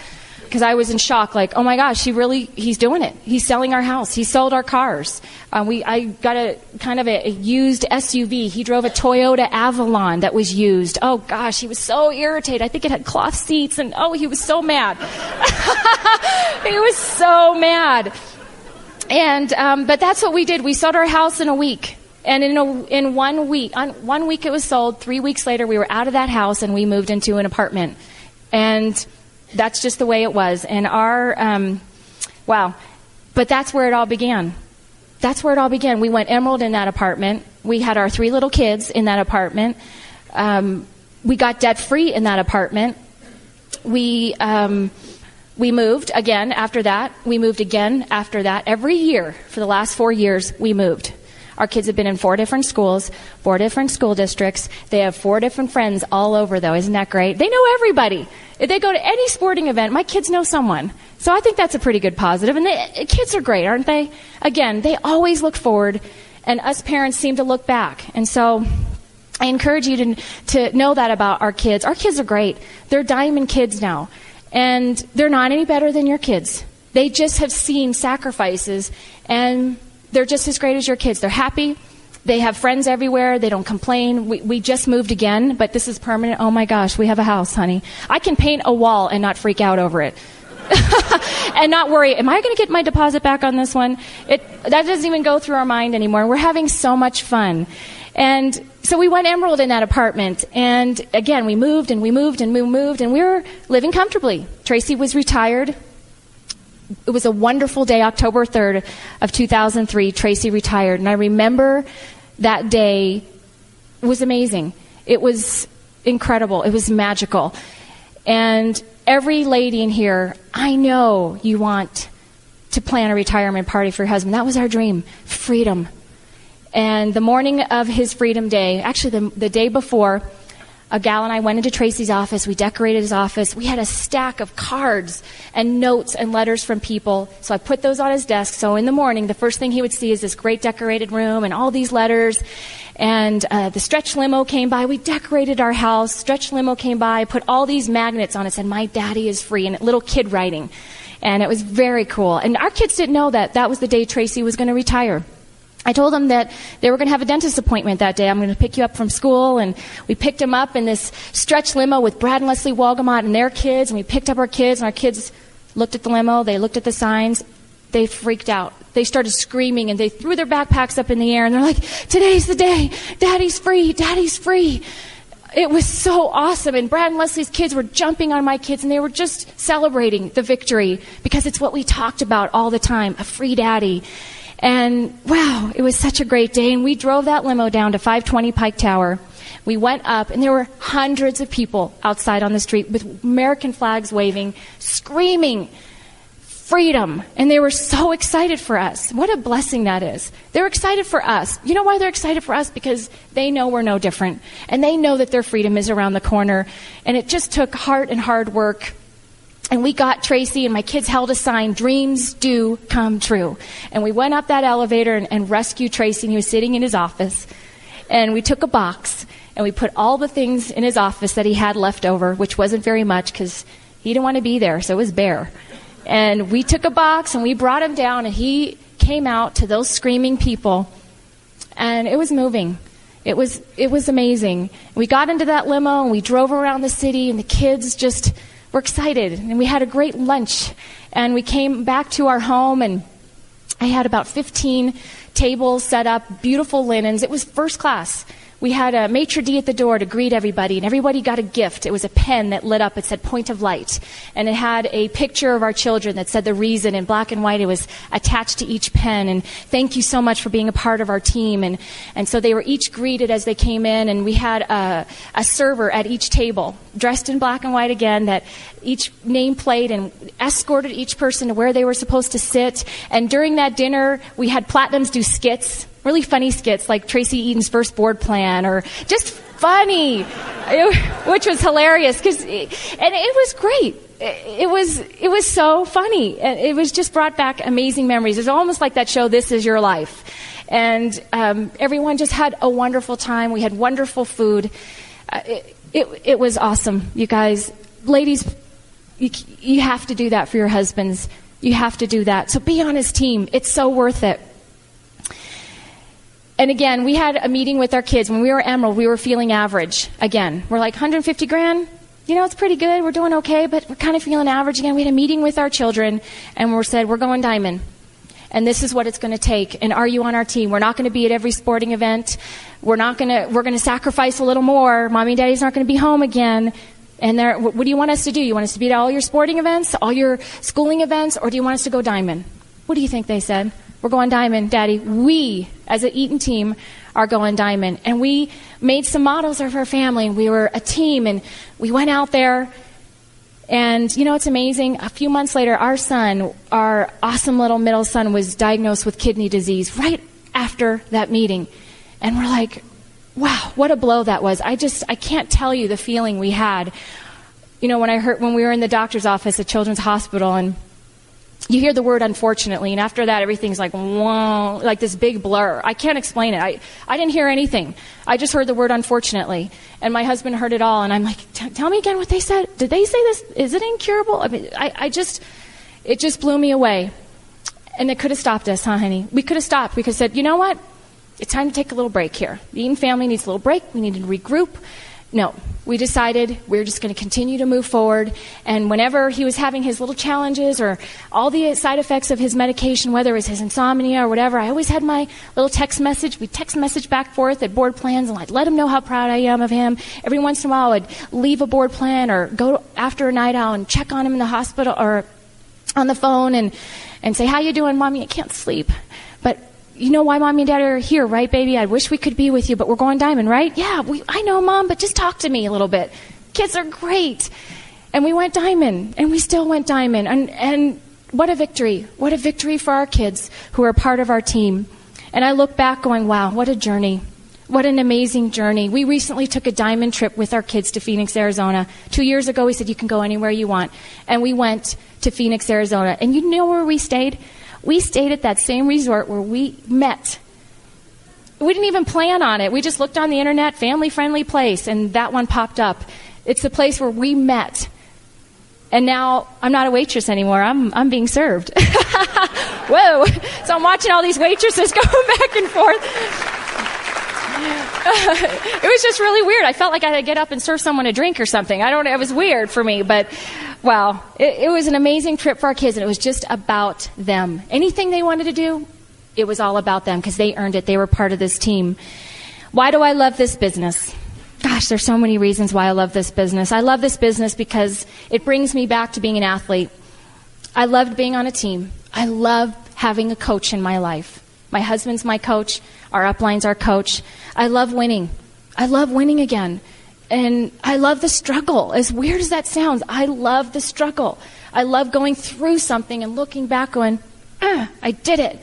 Because I was in shock, like, oh my gosh, he's doing it. He's selling our house. He sold our cars. I got a kind of a used SUV. He drove a Toyota Avalon that was used. Oh gosh, he was so irritated. I think it had cloth seats, and he was so mad. He was so mad. And but that's what we did. We sold our house in a week. And in 1 week, on 1 week it was sold. 3 weeks later, we were out of that house and we moved into an apartment. And that's just the way it was. And but that's where it all began. That's where it all began. We went emerald in that apartment. We had our 3 little kids in that apartment. We got debt free in that apartment. We moved again after that. We moved again after that. Every year for the last 4 years, we moved. Our kids have been in 4 different schools, 4 different school districts. They have 4 different friends all over, though. Isn't that great? They know everybody. If they go to any sporting event, my kids know someone. So I think that's a pretty good positive. And kids are great, aren't they? Again, they always look forward, and us parents seem to look back. And so I encourage you to know that about our kids. Our kids are great. They're diamond kids now. And they're not any better than your kids. They just have seen sacrifices, and they're just as great as your kids. They're happy. They have friends everywhere. They don't complain. We just moved again, but this is permanent. Oh, my gosh, we have a house, honey. I can paint a wall and not freak out over it. And not worry, am I going to get my deposit back on this one? That doesn't even go through our mind anymore. We're having so much fun. And so we went emerald in that apartment. And again, we moved and we moved and we moved, and we were living comfortably. Tracey was retired. It was a wonderful day, October 3rd of 2003. Tracey retired. And I remember that day was amazing. It was incredible. It was magical. And every lady in here, I know you want to plan a retirement party for your husband. That was our dream, freedom. And the morning of his freedom day, actually the day before, a gal and I went into Tracey's office. We decorated his office. We had a stack of cards and notes and letters from people. So I put those on his desk. So in the morning, the first thing he would see is this great decorated room and all these letters. And the stretch limo came by. We decorated our house. Stretch limo came by, put all these magnets on it, said, "My daddy is free," and little kid writing. And it was very cool. And our kids didn't know that was the day Tracey was going to retire. I told them that they were going to have a dentist appointment that day. I'm going to pick you up from school. And we picked him up in this stretch limo with Brad and Leslie Walgamot and their kids. And we picked up our kids, and our kids looked at the limo. They looked at the signs. They freaked out. They started screaming, and they threw their backpacks up in the air. And they're like, "Today's the day. Daddy's free. Daddy's free." It was so awesome. And Brad and Leslie's kids were jumping on my kids, and they were just celebrating the victory because it's what we talked about all the time, a free daddy. And wow, it was such a great day. And we drove that limo down to 520 Pike Tower. We went up, and there were hundreds of people outside on the street with American flags waving, screaming freedom. And they were so excited for us. What a blessing that is. They're excited for us. You know why they're excited for us? Because they know we're no different. And they know that their freedom is around the corner. And it just took heart and hard work. And we got Tracey, and my kids held a sign, "Dreams do come true." And we went up that elevator and rescued Tracey, and he was sitting in his office. And we took a box, and we put all the things in his office that he had left over, which wasn't very much because he didn't want to be there, so it was bare. And we took a box, and we brought him down, and he came out to those screaming people, and it was moving. It was amazing. We got into that limo, and we drove around the city, and the kids just were excited. And we had a great lunch. And we came back to our home, and I had about 15 tables set up, beautiful linens. It was first class. We had a maitre d' at the door to greet everybody, and everybody got a gift. It was a pen that lit up. It said Point of Light. And it had a picture of our children that said the reason in black and white. It was attached to each pen. And thank you so much for being a part of our team. And so they were each greeted as they came in, and we had a server at each table, dressed in black and white again, that each nameplate, and escorted each person to where they were supposed to sit. And during that dinner, we had Platinums do skits, really funny skits like Tracey Eaton's first board plan, or just funny, which was hilarious. And it was great. It was so funny. It was just brought back amazing memories. It's almost like that show, This Is Your Life. And everyone just had a wonderful time. We had wonderful food. It was awesome, you guys. Ladies, you have to do that for your husbands. You have to do that. So be on his team. It's so worth it. And again, we had a meeting with our kids. When we were Emerald, we were feeling average again. We're like, 150 grand? You know, it's pretty good. We're doing okay, but we're kind of feeling average again. We had a meeting with our children, and we said, we're going diamond. And this is what it's going to take. And are you on our team? We're not going to be at every sporting event. We're going to sacrifice a little more. Mommy and Daddy's not going to be home again. And what do you want us to do? You want us to be at all your sporting events, all your schooling events, or do you want us to go diamond? What do you think they said? We're going diamond, Daddy. We, as an Eaton team, are going diamond. And we made some models of our family, and we were a team, and we went out there. And, you know, it's amazing. A few months later, our son, our awesome little middle son, was diagnosed with kidney disease right after that meeting. And we're like, wow, what a blow that was. I can't tell you the feeling we had. You know, when we were in the doctor's office at Children's Hospital, and you hear the word unfortunately, and after that, everything's like, whoa, like this big blur. I can't explain it. I didn't hear anything. I just heard the word unfortunately. And my husband heard it all, and I'm like, tell me again what they said. Did they say this? Is it incurable? I mean, it just blew me away. And it could have stopped us, huh, honey? We could have stopped. We could have said, you know what? It's time to take a little break here. The Eaton family needs a little break. We need to regroup. No, we decided we're just going to continue to move forward. And whenever he was having his little challenges or all the side effects of his medication, whether it was his insomnia or whatever, I always had my little text message. We text message back and forth at board plans, and I'd let him know how proud I am of him. Every once in a while, I'd leave a board plan or go after a night out and check on him in the hospital or on the phone and say, how you doing, Mommy? I can't sleep. But you know why Mommy and Daddy are here, right, baby? I wish we could be with you, but we're going diamond, right? Yeah, I know, Mom, but just talk to me a little bit. Kids are great. And we went diamond, and we still went diamond. And what a victory. What a victory for our kids who are part of our team. And I look back going, wow, what a journey. What an amazing journey. We recently took a diamond trip with our kids to Phoenix, Arizona. 2 years ago, we said, you can go anywhere you want. And we went to Phoenix, Arizona. And you know where we stayed? We stayed at that same resort where we met. We didn't even plan on it. We just looked on the internet, family-friendly place, and that one popped up. It's the place where we met. And now I'm not a waitress anymore. I'm being served. Whoa. So I'm watching all these waitresses go back and forth. It was just really weird. I felt like I had to get up and serve someone a drink or something. I don't know. It was weird for me, but wow. It was an amazing trip for our kids, and it was just about them. Anything they wanted to do, it was all about them because they earned it. They were part of this team. Why do I love this business? Gosh, there's so many reasons why I love this business. I love this business because it brings me back to being an athlete. I loved being on a team. I love having a coach in my life. My husband's my coach. Our upline's our coach. I love winning. I love winning again. And I love the struggle. As weird as that sounds, I love the struggle. I love going through something and looking back going, I did it.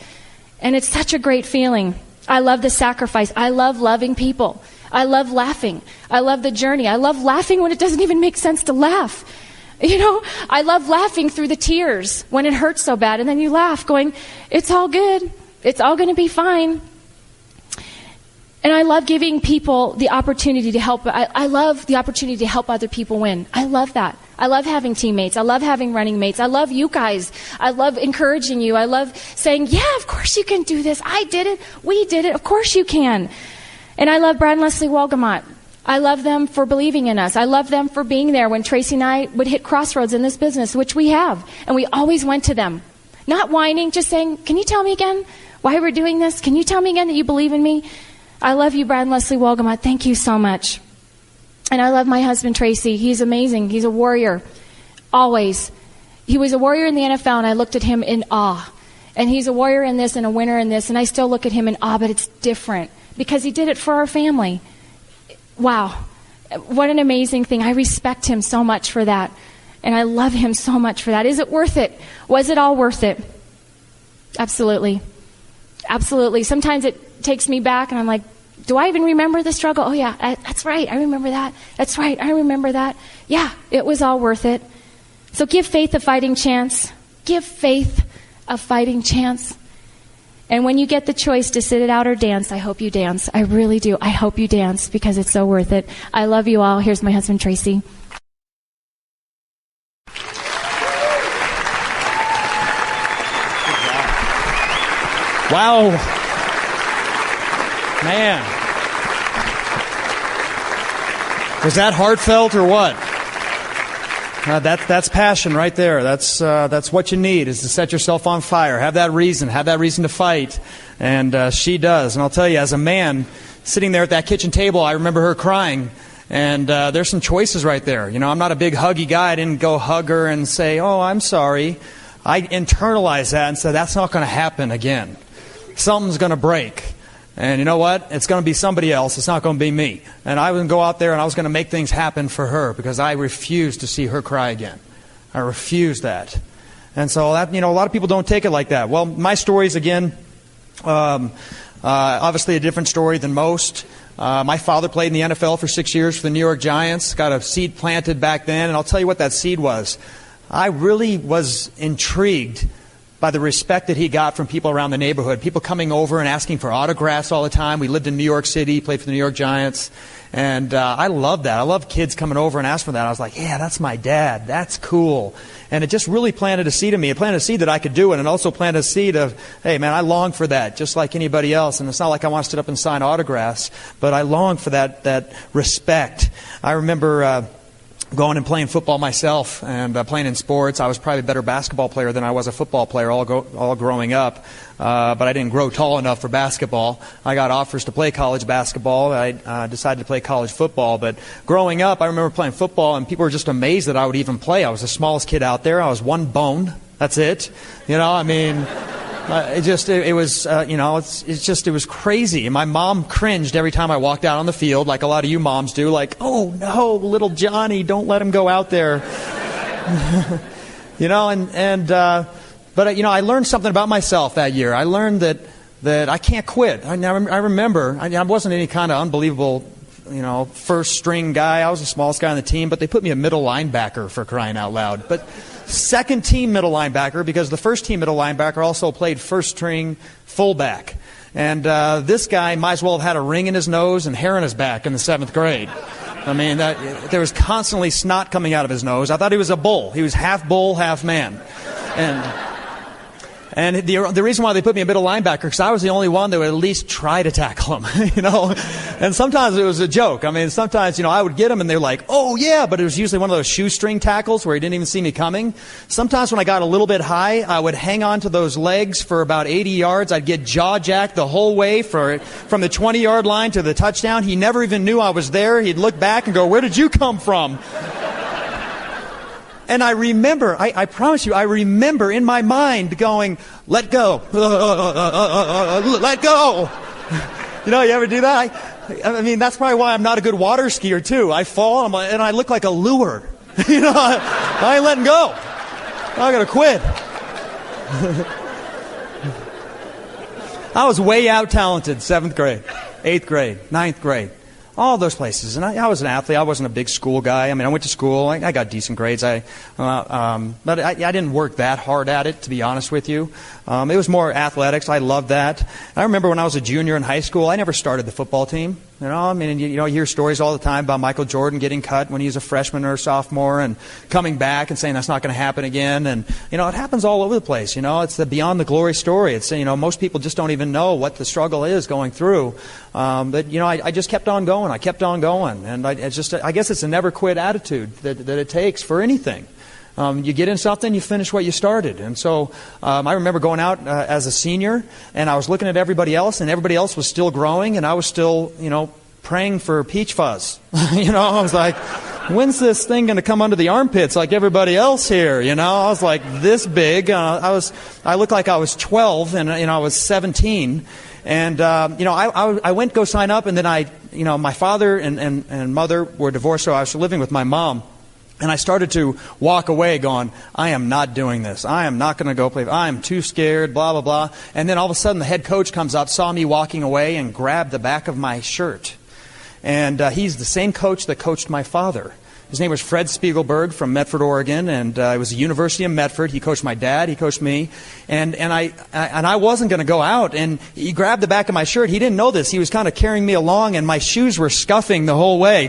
And it's such a great feeling. I love the sacrifice. I love loving people. I love laughing. I love the journey. I love laughing when it doesn't even make sense to laugh. You know, I love laughing through the tears when it hurts so bad. And then you laugh going, it's all good. It's all going to be fine. And I love giving people the opportunity to help. I love the opportunity to help other people win. I love that. I love having teammates. I love having running mates. I love you guys. I love encouraging you. I love saying, yeah, of course you can do this. I did it. We did it. Of course you can. And I love Brad and Leslie Walgamot. I love them for believing in us. I love them for being there when Tracey and I would hit crossroads in this business, which we have. And we always went to them. Not whining, just saying, can you tell me again why we're doing this? Can you tell me again that you believe in me? I love you, Brad and Leslie Walgamot. Thank you so much. And I love my husband, Tracey. He's amazing. He's a warrior. Always. He was a warrior in the NFL, and I looked at him in awe. And he's a warrior in this and a winner in this, and I still look at him in awe, but it's different because he did it for our family. Wow. What an amazing thing. I respect him so much for that. And I love him so much for that. Is it worth it? Was it all worth it? Absolutely. Absolutely. Sometimes it takes me back and I'm like, do I even remember the struggle? Oh yeah, that's right. I remember that. That's right. I remember that. Yeah, it was all worth it. So give faith a fighting chance. Give faith a fighting chance. And when you get the choice to sit it out or dance, I hope you dance. I really do. I hope you dance because it's so worth it. I love you all. Here's my husband, Tracey. Wow. Man. Was that heartfelt or what? That's passion right there. That's what you need, is to set yourself on fire. Have that reason to fight. And she does. And I'll tell you, as a man sitting there at that kitchen table, I remember her crying. And there's some choices right there. You know, I'm not a big huggy guy. I didn't go hug her and say, oh, I'm sorry. I internalized that and said, that's not going to happen again. Something's going to break. And you know what? It's going to be somebody else. It's not going to be me. And I was going to go out there and I was going to make things happen for her because I refused to see her cry again. I refused that. And so that, you know, a lot of people don't take it like that. Well, my story's again, obviously a different story than most. My father played in the NFL for 6 years for the New York Giants. Got a seed planted back then. And I'll tell you what that seed was. I really was intrigued by the respect that he got from people around the neighborhood, people coming over and asking for autographs all the time. We lived in New York City, played for the New York Giants, and I loved that. I loved kids coming over and asking for that. I was like, yeah, that's my dad. That's cool. And it just really planted a seed in me. It planted a seed that I could do it, and also planted a seed of, hey, man, I long for that, just like anybody else. And it's not like I want to sit up and sign autographs, but I long for that respect. I remember going and playing football myself and playing in sports. I was probably a better basketball player than I was a football player all growing up, but I didn't grow tall enough for basketball. I got offers to play college basketball. I decided to play college football, but growing up, I remember playing football, and people were just amazed that I would even play. I was the smallest kid out there. I was one bone. That's it. You know, I mean... It was crazy. And my mom cringed every time I walked out on the field, like a lot of you moms do, like, oh no, little Johnny, don't let him go out there. But I learned something about myself that year. I learned that I can't quit. I remember, I wasn't any kind of unbelievable, first string guy. I was the smallest guy on the team, but they put me a middle linebacker, for crying out loud. But second team middle linebacker, because the first team middle linebacker also played first string fullback. And this guy might as well have had a ring in his nose and hair in his back in the 7th grade. I mean, there was constantly snot coming out of his nose. I thought he was a bull. He was half bull, half man. And the reason why they put me a middle linebacker, because I was the only one that would at least try to tackle him, And sometimes it was a joke. I mean, sometimes, I would get him and they're like, oh yeah, but it was usually one of those shoestring tackles where he didn't even see me coming. Sometimes when I got a little bit high, I would hang on to those legs for about 80 yards. I'd get jaw-jacked the whole way from the 20-yard line to the touchdown. He never even knew I was there. He'd look back and go, where did you come from? And I remember, I promise you, I remember in my mind going, let go. Let go. You ever do that? I mean, that's probably why I'm not a good water skier, too. I fall, and I look like a lure. I ain't letting go. I gotta quit. I was way out talented, 7th grade, 8th grade, 9th grade. All those places. And I was an athlete. I wasn't a big school guy. I mean, I went to school. I got decent grades. But I didn't work that hard at it, to be honest with you. It was more athletics. I loved that. I remember when I was a junior in high school, I never started the football team. You hear stories all the time about Michael Jordan getting cut when he was a freshman or a sophomore and coming back and saying that's not going to happen again. And, it happens all over the place. It's the beyond the glory story. It's, most people just don't even know what the struggle is going through. But I just kept on going. I kept on going. And I guess it's a never quit attitude that it takes for anything. You get in something, you finish what you started. And so I remember going out as a senior, and I was looking at everybody else, and everybody else was still growing, and I was still, praying for peach fuzz. I was like, when's this thing going to come under the armpits like everybody else here? I was like this big. I looked like I was 12, and I was 17. And I went to go sign up, and then my father and mother were divorced, so I was living with my mom. And I started to walk away going, I am not doing this. I am not going to go play. I am too scared, blah, blah, blah. And then all of a sudden the head coach comes up, saw me walking away, and grabbed the back of my shirt. And he's the same coach that coached my father. His name was Fred Spiegelberg from Medford, Oregon, and it was the University of Medford. He coached my dad. He coached me. And I wasn't going to go out. And he grabbed the back of my shirt. He didn't know this. He was kind of carrying me along, and my shoes were scuffing the whole way.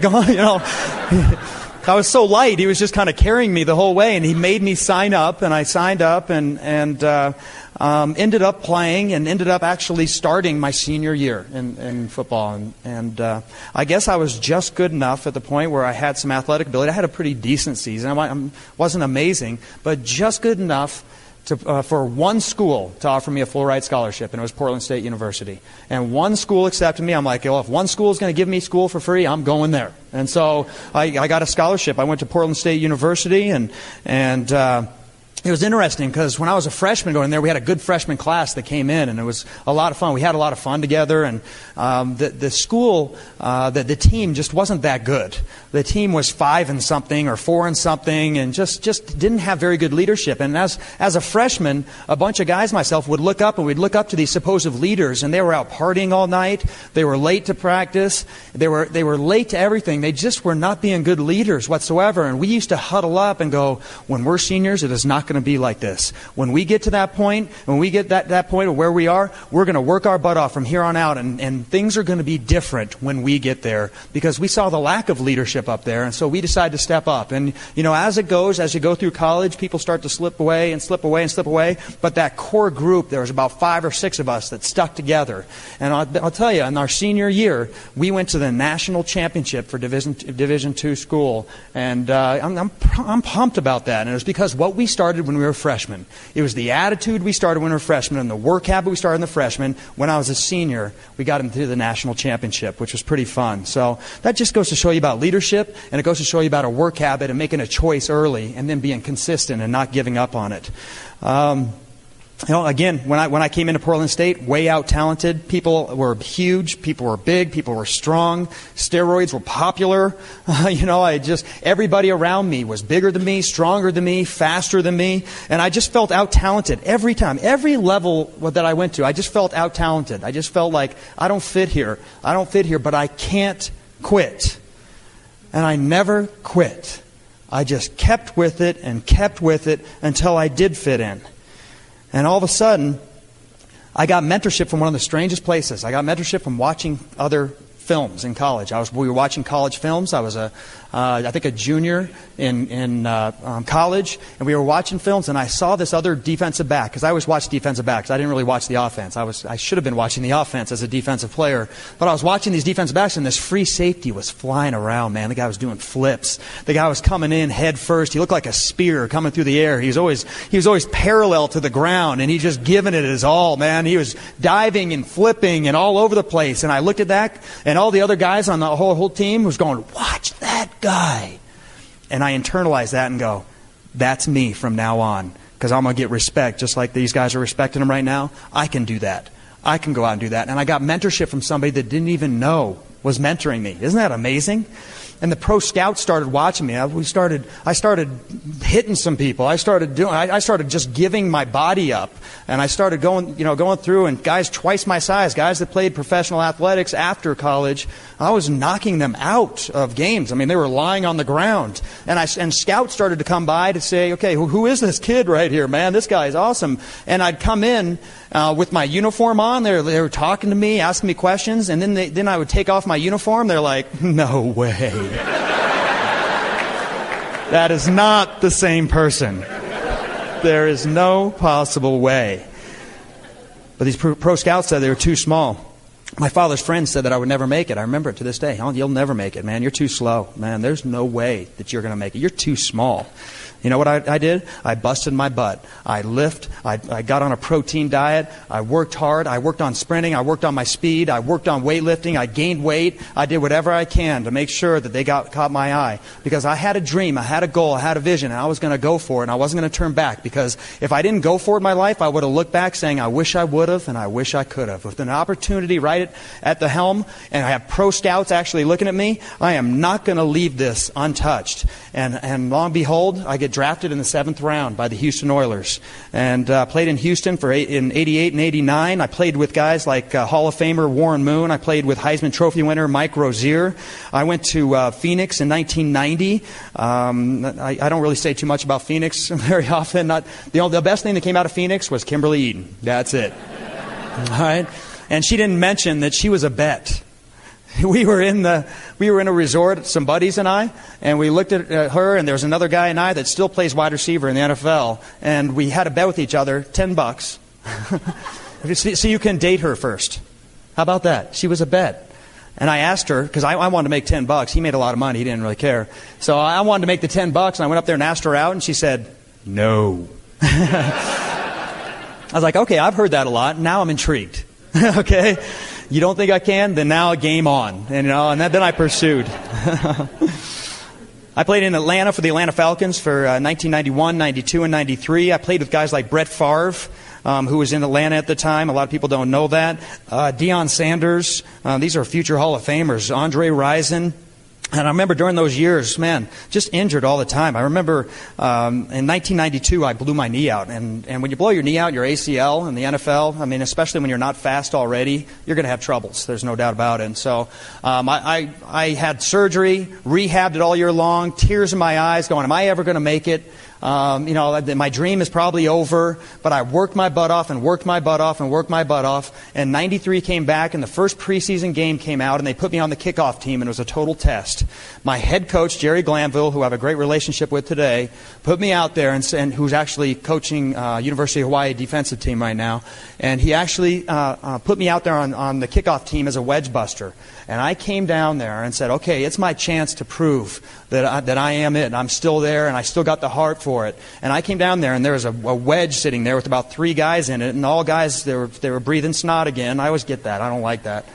I was so light, he was just kind of carrying me the whole way, and he made me sign up, and I signed up and ended up playing and ended up actually starting my senior year in football. And I guess I was just good enough at the point where I had some athletic ability. I had a pretty decent season. I wasn't amazing, but just good enough for one school to offer me a full ride scholarship, and it was Portland State University. And one school accepted me. I'm like, well, if one school is going to give me school for free, I'm going there. And so I got a scholarship. I went to Portland State University, and it was interesting because when I was a freshman going there, we had a good freshman class that came in, and it was a lot of fun. We had a lot of fun together, and the school, the team just wasn't that good. The team was 5 and something or 4 and something, and just didn't have very good leadership. And as a freshman, a bunch of guys, myself, would look up, and we'd look up to these supposed leaders, and they were out partying all night. They were late to practice. They were late to everything. They just were not being good leaders whatsoever. And we used to huddle up and go, when we're seniors, it is not going going to be like this. When we get to that point, when we get that point of where we are, we're going to work our butt off from here on out, and things are going to be different when we get there, because we saw the lack of leadership up there, and so we decided to step up. And, as it goes, as you go through college, people start to slip away and slip away and slip away, but that core group, there was about 5 or 6 of us that stuck together. And I'll tell you, in our senior year, we went to the national championship for Division II school, and I'm pumped about that. And it was because what we started when we were freshmen. It was the attitude we started when we were freshmen, and the work habit we started in the freshmen. When I was a senior, we got into the national championship, which was pretty fun. So that just goes to show you about leadership, and it goes to show you about a work habit and making a choice early, and then being consistent and not giving up on it. Again, when I came into Portland State, way out talented. People were huge. People were big. People were strong. Steroids were popular. Everybody around me was bigger than me, stronger than me, faster than me. And I just felt out talented every time. Every level that I went to, I just felt out talented. I just felt like, I don't fit here. I don't fit here, but I can't quit. And I never quit. I just kept with it until I did fit in. And all of a sudden, I got mentorship from one of the strangest places. I got mentorship from watching other films in college. We were watching college films. I was I think a junior in college, and we were watching films, and I saw this other defensive back, because I always watched defensive backs. I didn't really watch the offense. I should have been watching the offense as a defensive player, but I was watching these defensive backs, and this free safety was flying around, man. The guy was doing flips. The guy was coming in head first. He looked like a spear coming through the air. He was always parallel to the ground, and he just giving it his all, man. He was diving and flipping and all over the place, and I looked at that, and all the other guys on the whole team was going, watch that guy. And I internalized that and go, that's me from now on, because I'm going to get respect just like these guys are respecting him right now. I can do that. I can go out and do that. And I got mentorship from somebody that didn't even know was mentoring me. Isn't that amazing? And the pro scouts started watching me. I started hitting some people. I started just giving my body up. And I started going through, and guys twice my size, guys that played professional athletics after college, I was knocking them out of games. I mean, they were lying on the ground. And scouts started to come by to say, okay, who is this kid right here, man? This guy is awesome. And I'd come in with my uniform on. They were talking to me, asking me questions, and then I would take off my uniform. They're like, no way. That is not the same person. There is no possible way. But these pro scouts said they were too small. My father's friends said that I would never make it. I remember it to this day. You'll never make it, man. You're too slow. Man, there's no way that you're going to make it. You're too small. You know what I did? I busted my butt. I lift. I got on a protein diet. I worked hard. I worked on sprinting. I worked on my speed. I worked on weightlifting. I gained weight. I did whatever I can to make sure that they caught my eye. Because I had a dream. I had a goal. I had a vision. And I was going to go for it. And I wasn't going to turn back. Because if I didn't go for it in my life, I would have looked back saying, I wish I would have and I wish I could have. With an opportunity right at the helm, and I have pro scouts actually looking at me, I am not going to leave this untouched. And lo and behold, I get drafted in the 7th round by the Houston Oilers, and played in Houston in 88 and 89. I played with guys like Hall of Famer Warren Moon. I played with Heisman Trophy winner Mike Rozier. I went to Phoenix in 1990. I don't really say too much about Phoenix very often. The best thing that came out of Phoenix was Kimberly Eaton. That's it. All right, and she didn't mention that she was a bet. We were in a resort, some buddies and I, and we looked at her, and there was another guy and I that still plays wide receiver in the NFL, and we had a bet with each other, $10. So you can date her first. How about that? She was a bet. And I asked her, because I wanted to make $10. He made a lot of money. He didn't really care. So I wanted to make the $10, and I went up there and asked her out, and she said, no. I was like, okay, I've heard that a lot. Now I'm intrigued. Okay? You don't think I can? Then now game on. And then I pursued. I played in Atlanta for the Atlanta Falcons for 1991, 92, and 93. I played with guys like Brett Favre, who was in Atlanta at the time. A lot of people don't know that. Deion Sanders. These are future Hall of Famers. Andre Rison. And I remember during those years, man, just injured all the time. I remember in 1992, I blew my knee out. And when you blow your knee out, your ACL in the NFL, I mean, especially when you're not fast already, you're going to have troubles. There's no doubt about it. And so I had surgery, rehabbed it all year long, tears in my eyes, going, am I ever going to make it? My dream is probably over, but I worked my butt off and worked my butt off and worked my butt off. And 93 came back, and the first preseason game came out, and they put me on the kickoff team, and it was a total test. My head coach, Jerry Glanville, who I have a great relationship with today, put me out there, and who's actually coaching University of Hawaii defensive team right now. And he actually put me out there on the kickoff team as a wedge buster. And I came down there and said, okay, it's my chance to prove that I am it, and I'm still there, and I still got the heart for it. And I came down there, and there was a wedge sitting there with about 3 guys in it, and all guys, they were breathing snot again. I always get that. I don't like that.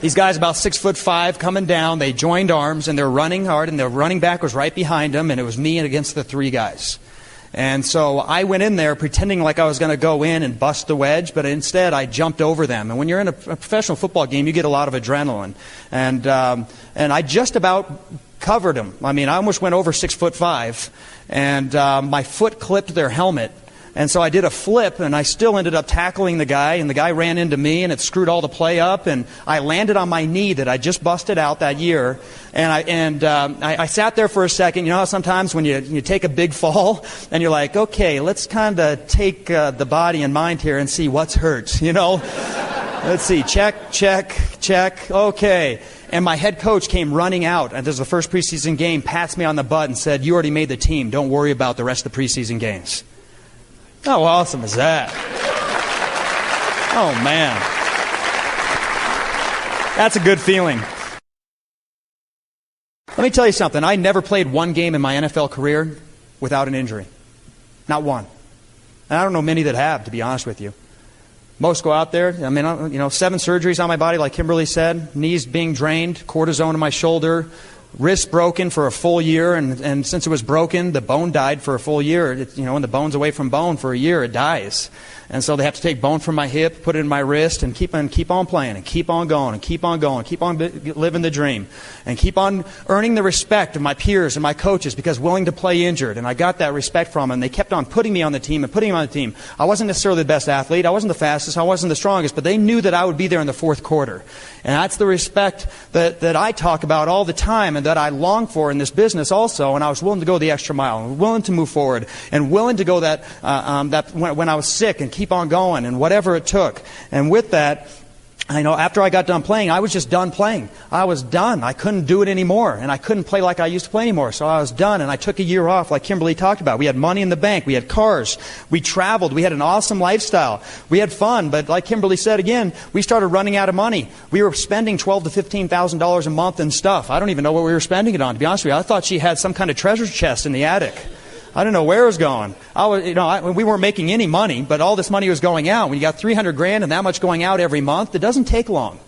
These guys about 6'5" coming down, they joined arms, and they're running hard, and the running back was right behind them, and it was me against the 3 guys. And so I went in there pretending like I was going to go in and bust the wedge, but instead I jumped over them. And when you're in a professional football game, you get a lot of adrenaline. And I just about covered them. I mean, I almost went over 6'5", and my foot clipped their helmet. And so I did a flip, and I still ended up tackling the guy, and the guy ran into me, and it screwed all the play up, and I landed on my knee that I just busted out that year. And I sat there for a second. You know how sometimes when you take a big fall, and you're like, okay, let's kind of take the body and mind here and see what's hurt, you know? Let's see, check, okay. And my head coach came running out, and this is the first preseason game, pats me on the butt and said, you already made the team. Don't worry about the rest of the preseason games. How awesome is that? Oh, man. That's a good feeling. Let me tell you something. I never played one game in my NFL career without an injury. Not one. And I don't know many that have, to be honest with you. Most go out there. I mean, 7 surgeries on my body, like Kimberly said. Knees being drained, cortisone in my shoulder, wrist broken for a full year, and since it was broken, the bone died for a full year. When the bone's away from bone for a year, it dies. And so they have to take bone from my hip, put it in my wrist, and keep on playing, and keep on going, and keep on going, keep on living the dream, and keep on earning the respect of my peers and my coaches because willing to play injured. And I got that respect from them. And they kept on putting me on the team and putting me on the team. I wasn't necessarily the best athlete. I wasn't the fastest. I wasn't the strongest. But they knew that I would be there in the fourth quarter. And that's the respect that I talk about all the time and that I long for in this business also. And I was willing to go the extra mile, and willing to move forward, and willing to go that when I was sick and keep on going and whatever it took. And with that, after I got done playing, I was just done playing. I was done. I couldn't do it anymore, and I couldn't play like I used to play anymore. So I was done, and I took a year off like Kimberly talked about. We had money in the bank. We had cars. We traveled. We had an awesome lifestyle. We had fun, but like Kimberly said again, we started running out of money. We were spending $12,000 to $15,000 a month in stuff. I don't even know what we were spending it on, to be honest with you. I thought she had some kind of treasure chest in the attic. I didn't know where it was going. We weren't making any money, but all this money was going out. When you got $300,000 and that much going out every month, it doesn't take long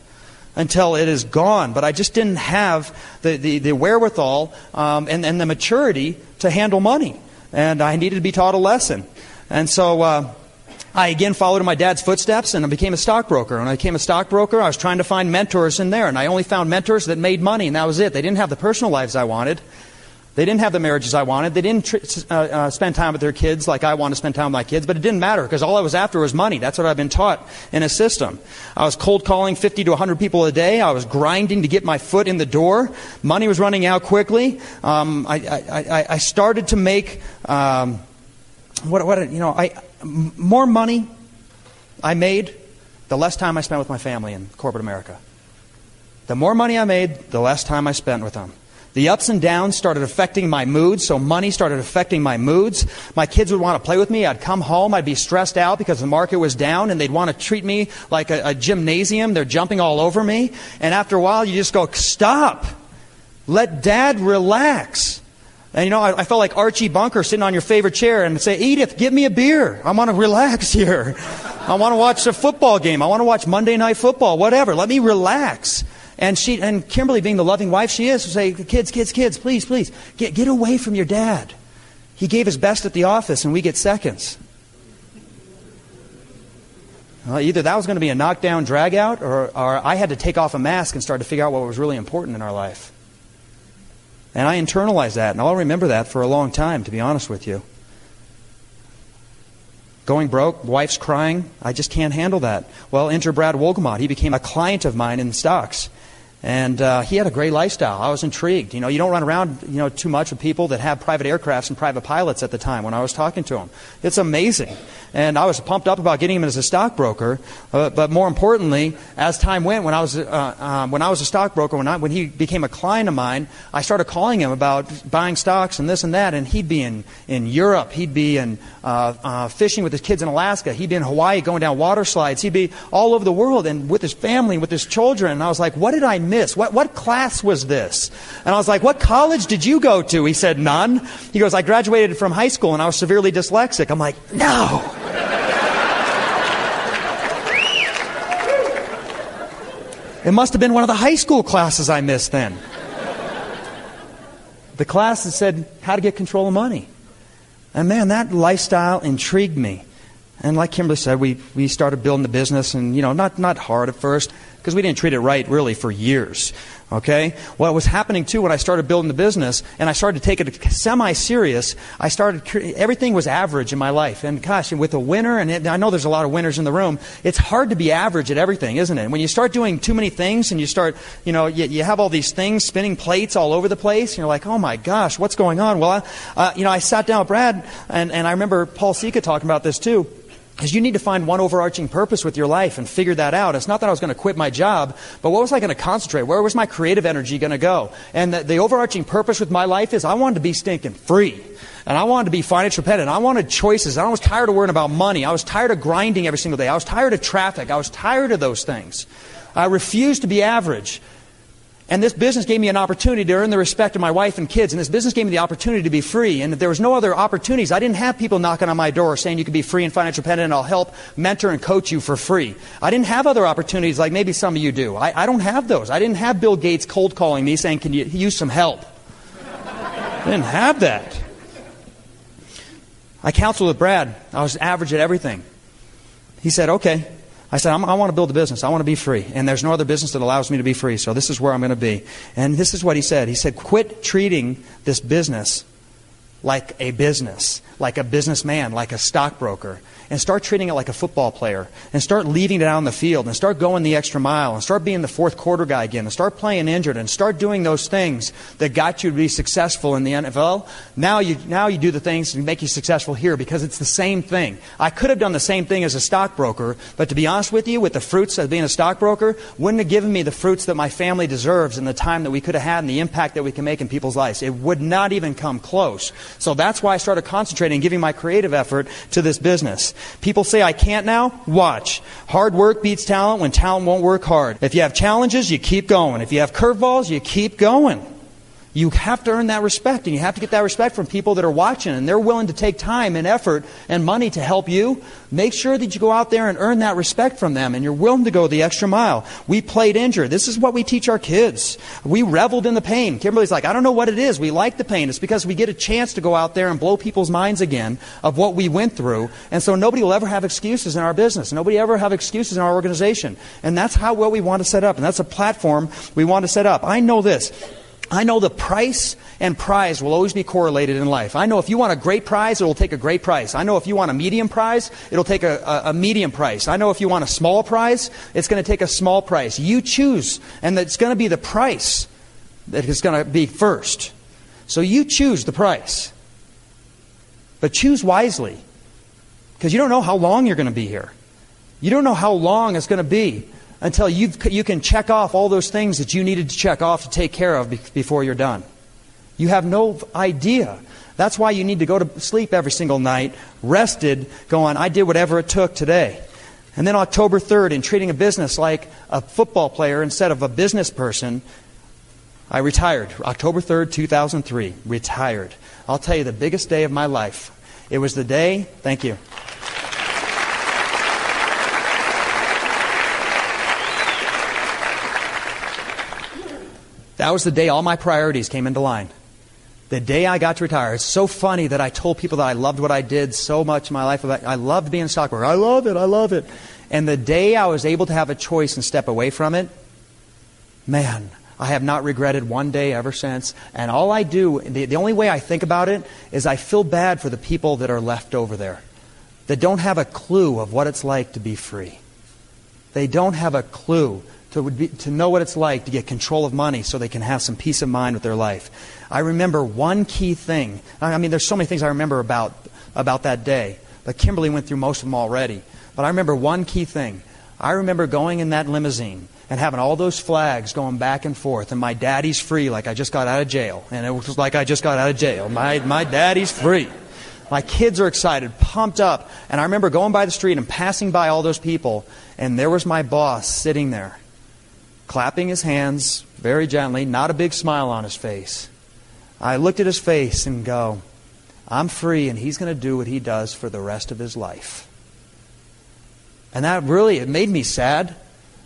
until it is gone. But I just didn't have the wherewithal and the maturity to handle money. And I needed to be taught a lesson. And so I again followed in my dad's footsteps, and I became a stockbroker. When I became a stockbroker, I was trying to find mentors in there. And I only found mentors that made money, and that was it. They didn't have the personal lives I wanted. They didn't have the marriages I wanted. They didn't spend time with their kids like I want to spend time with my kids. But it didn't matter because all I was after was money. That's what I've been taught in a system. I was cold calling 50 to 100 people a day. I was grinding to get my foot in the door. Money was running out quickly. I started to make more money I made, the less time I spent with my family in corporate America. The more money I made, the less time I spent with them. The ups and downs started affecting my moods, so money started affecting my moods. My kids would want to play with me. I'd come home. I'd be stressed out because the market was down, and they'd want to treat me like a gymnasium. They're jumping all over me. And after a while, you just go, stop. Let Dad relax. And, I felt like Archie Bunker sitting on your favorite chair and say, Edith, give me a beer. I want to relax here. I want to watch a football game. I want to watch Monday Night Football, whatever. Let me relax. And Kimberly, being the loving wife she is, would say, kids, please, get away from your dad. He gave his best at the office, and we get seconds. Well, either that was going to be a knockdown, drag out, or I had to take off a mask and start to figure out what was really important in our life. And I internalized that, and I'll remember that for a long time, to be honest with you. Going broke, wife's crying, I just can't handle that. Well, enter Brad Wolgamott. He became a client of mine in stocks. And he had a great lifestyle. I was intrigued. You don't run around, too much with people that have private aircrafts and private pilots at the time when I was talking to him. It's amazing. And I was pumped up about getting him as a stockbroker. But more importantly, as time went, when I was a stockbroker, when he became a client of mine, I started calling him about buying stocks and this and that. And he'd be in Europe. He'd be in fishing with his kids in Alaska. He'd be in Hawaii going down water slides. He'd be all over the world and with his family, with his children. And I was like, what did I miss? What class was this? And I was like, what college did you go to? He said, none. He goes, I graduated from high school and I was severely dyslexic. I'm like, no. It must have been one of the high school classes I missed then. The class that said how to get control of money. And man, that lifestyle intrigued me. And like Kimberly said, we started building the business, and not hard at first, because we didn't treat it right really for years. Okay? What was happening too when I started building the business and I started to take it semi-serious, everything was average in my life. And gosh, with a winner, and I know there's a lot of winners in the room, it's hard to be average at everything, isn't it? When you start doing too many things and you start, you have all these things, spinning plates all over the place, and you're like, oh my gosh, what's going on? Well, I sat down with Brad, and I remember Paul Sika talking about this too. Because you need to find one overarching purpose with your life and figure that out. It's not that I was going to quit my job, but what was I going to concentrate? Where was my creative energy going to go? And the overarching purpose with my life is I wanted to be stinking free. And I wanted to be financial independent. I wanted choices. I was tired of worrying about money. I was tired of grinding every single day. I was tired of traffic. I was tired of those things. I refused to be average. And this business gave me an opportunity to earn the respect of my wife and kids. And this business gave me the opportunity to be free. And there was no other opportunities. I didn't have people knocking on my door saying you can be free and financial independent and I'll help mentor and coach you for free. I didn't have other opportunities like maybe some of you do. I don't have those. I didn't have Bill Gates cold calling me saying, can you use some help? I didn't have that. I counseled with Brad. I was average at everything. He said, okay. I said, I want to build a business. I want to be free. And there's no other business that allows me to be free. So this is where I'm going to be. And this is what he said. He said, quit treating this business like a businessman, like a stockbroker, and start treating it like a football player, and start leaving it out on the field, and start going the extra mile, and start being the fourth quarter guy again, and start playing injured, and start doing those things that got you to be successful in the NFL. Now you do the things that make you successful here, because it's the same thing. I could have done the same thing as a stockbroker, but to be honest with you, with the fruits of being a stockbroker, wouldn't have given me the fruits that my family deserves and the time that we could have had and the impact that we can make in people's lives. It would not even come close. So that's why I started concentrating and giving my creative effort to this business. People say I can't now? Watch. Hard work beats talent when talent won't work hard. If you have challenges, you keep going. If you have curveballs, you keep going. You have to earn that respect, and you have to get that respect from people that are watching, and they're willing to take time and effort and money to help you. Make sure that you go out there and earn that respect from them, and you're willing to go the extra mile. We played injured. This is what we teach our kids. We reveled in the pain. Kimberly's like, I don't know what it is. We like the pain. It's because we get a chance to go out there and blow people's minds again of what we went through, and so nobody will ever have excuses in our business. Nobody will ever have excuses in our organization, and that's what we want to set up, and that's a platform we want to set up. I know this. I know the price and prize will always be correlated in life. I know if you want a great prize, it will take a great price. I know if you want a medium prize, it'll take a medium price. I know if you want a small prize, it's going to take a small price. You choose, and it's going to be the price that is going to be first. So you choose the price. But choose wisely, because you don't know how long you're going to be here. You don't know how long it's going to be until you can check off all those things that you needed to check off to take care of before you're done. You have no idea. That's why you need to go to sleep every single night, rested, going, I did whatever it took today. And then October 3rd, in treating a business like a football player instead of a business person, I retired. October 3rd, 2003, retired. I'll tell you, the biggest day of my life. It was the day, thank you. That was the day all my priorities came into line. The day I got to retire. It's so funny that I told people that I loved what I did so much in my life. I loved being a stockbroker. I love it. I love it. And the day I was able to have a choice and step away from it, man, I have not regretted one day ever since. And all I do, the only way I think about it is I feel bad for the people that are left over there that don't have a clue of what it's like to be free. They don't have a clue to know what it's like to get control of money so they can have some peace of mind with their life. I remember one key thing. I mean, there's so many things I remember about that day, but Kimberly went through most of them already. But I remember one key thing. I remember going in that limousine and having all those flags going back and forth, and my daddy's free like I just got out of jail. And it was like I just got out of jail. My daddy's free. My kids are excited, pumped up. And I remember going by the street and passing by all those people, and there was my boss sitting there, clapping his hands very gently, not a big smile on his face. I looked at his face and go, I'm free, and he's going to do what he does for the rest of his life. And that really, it made me sad.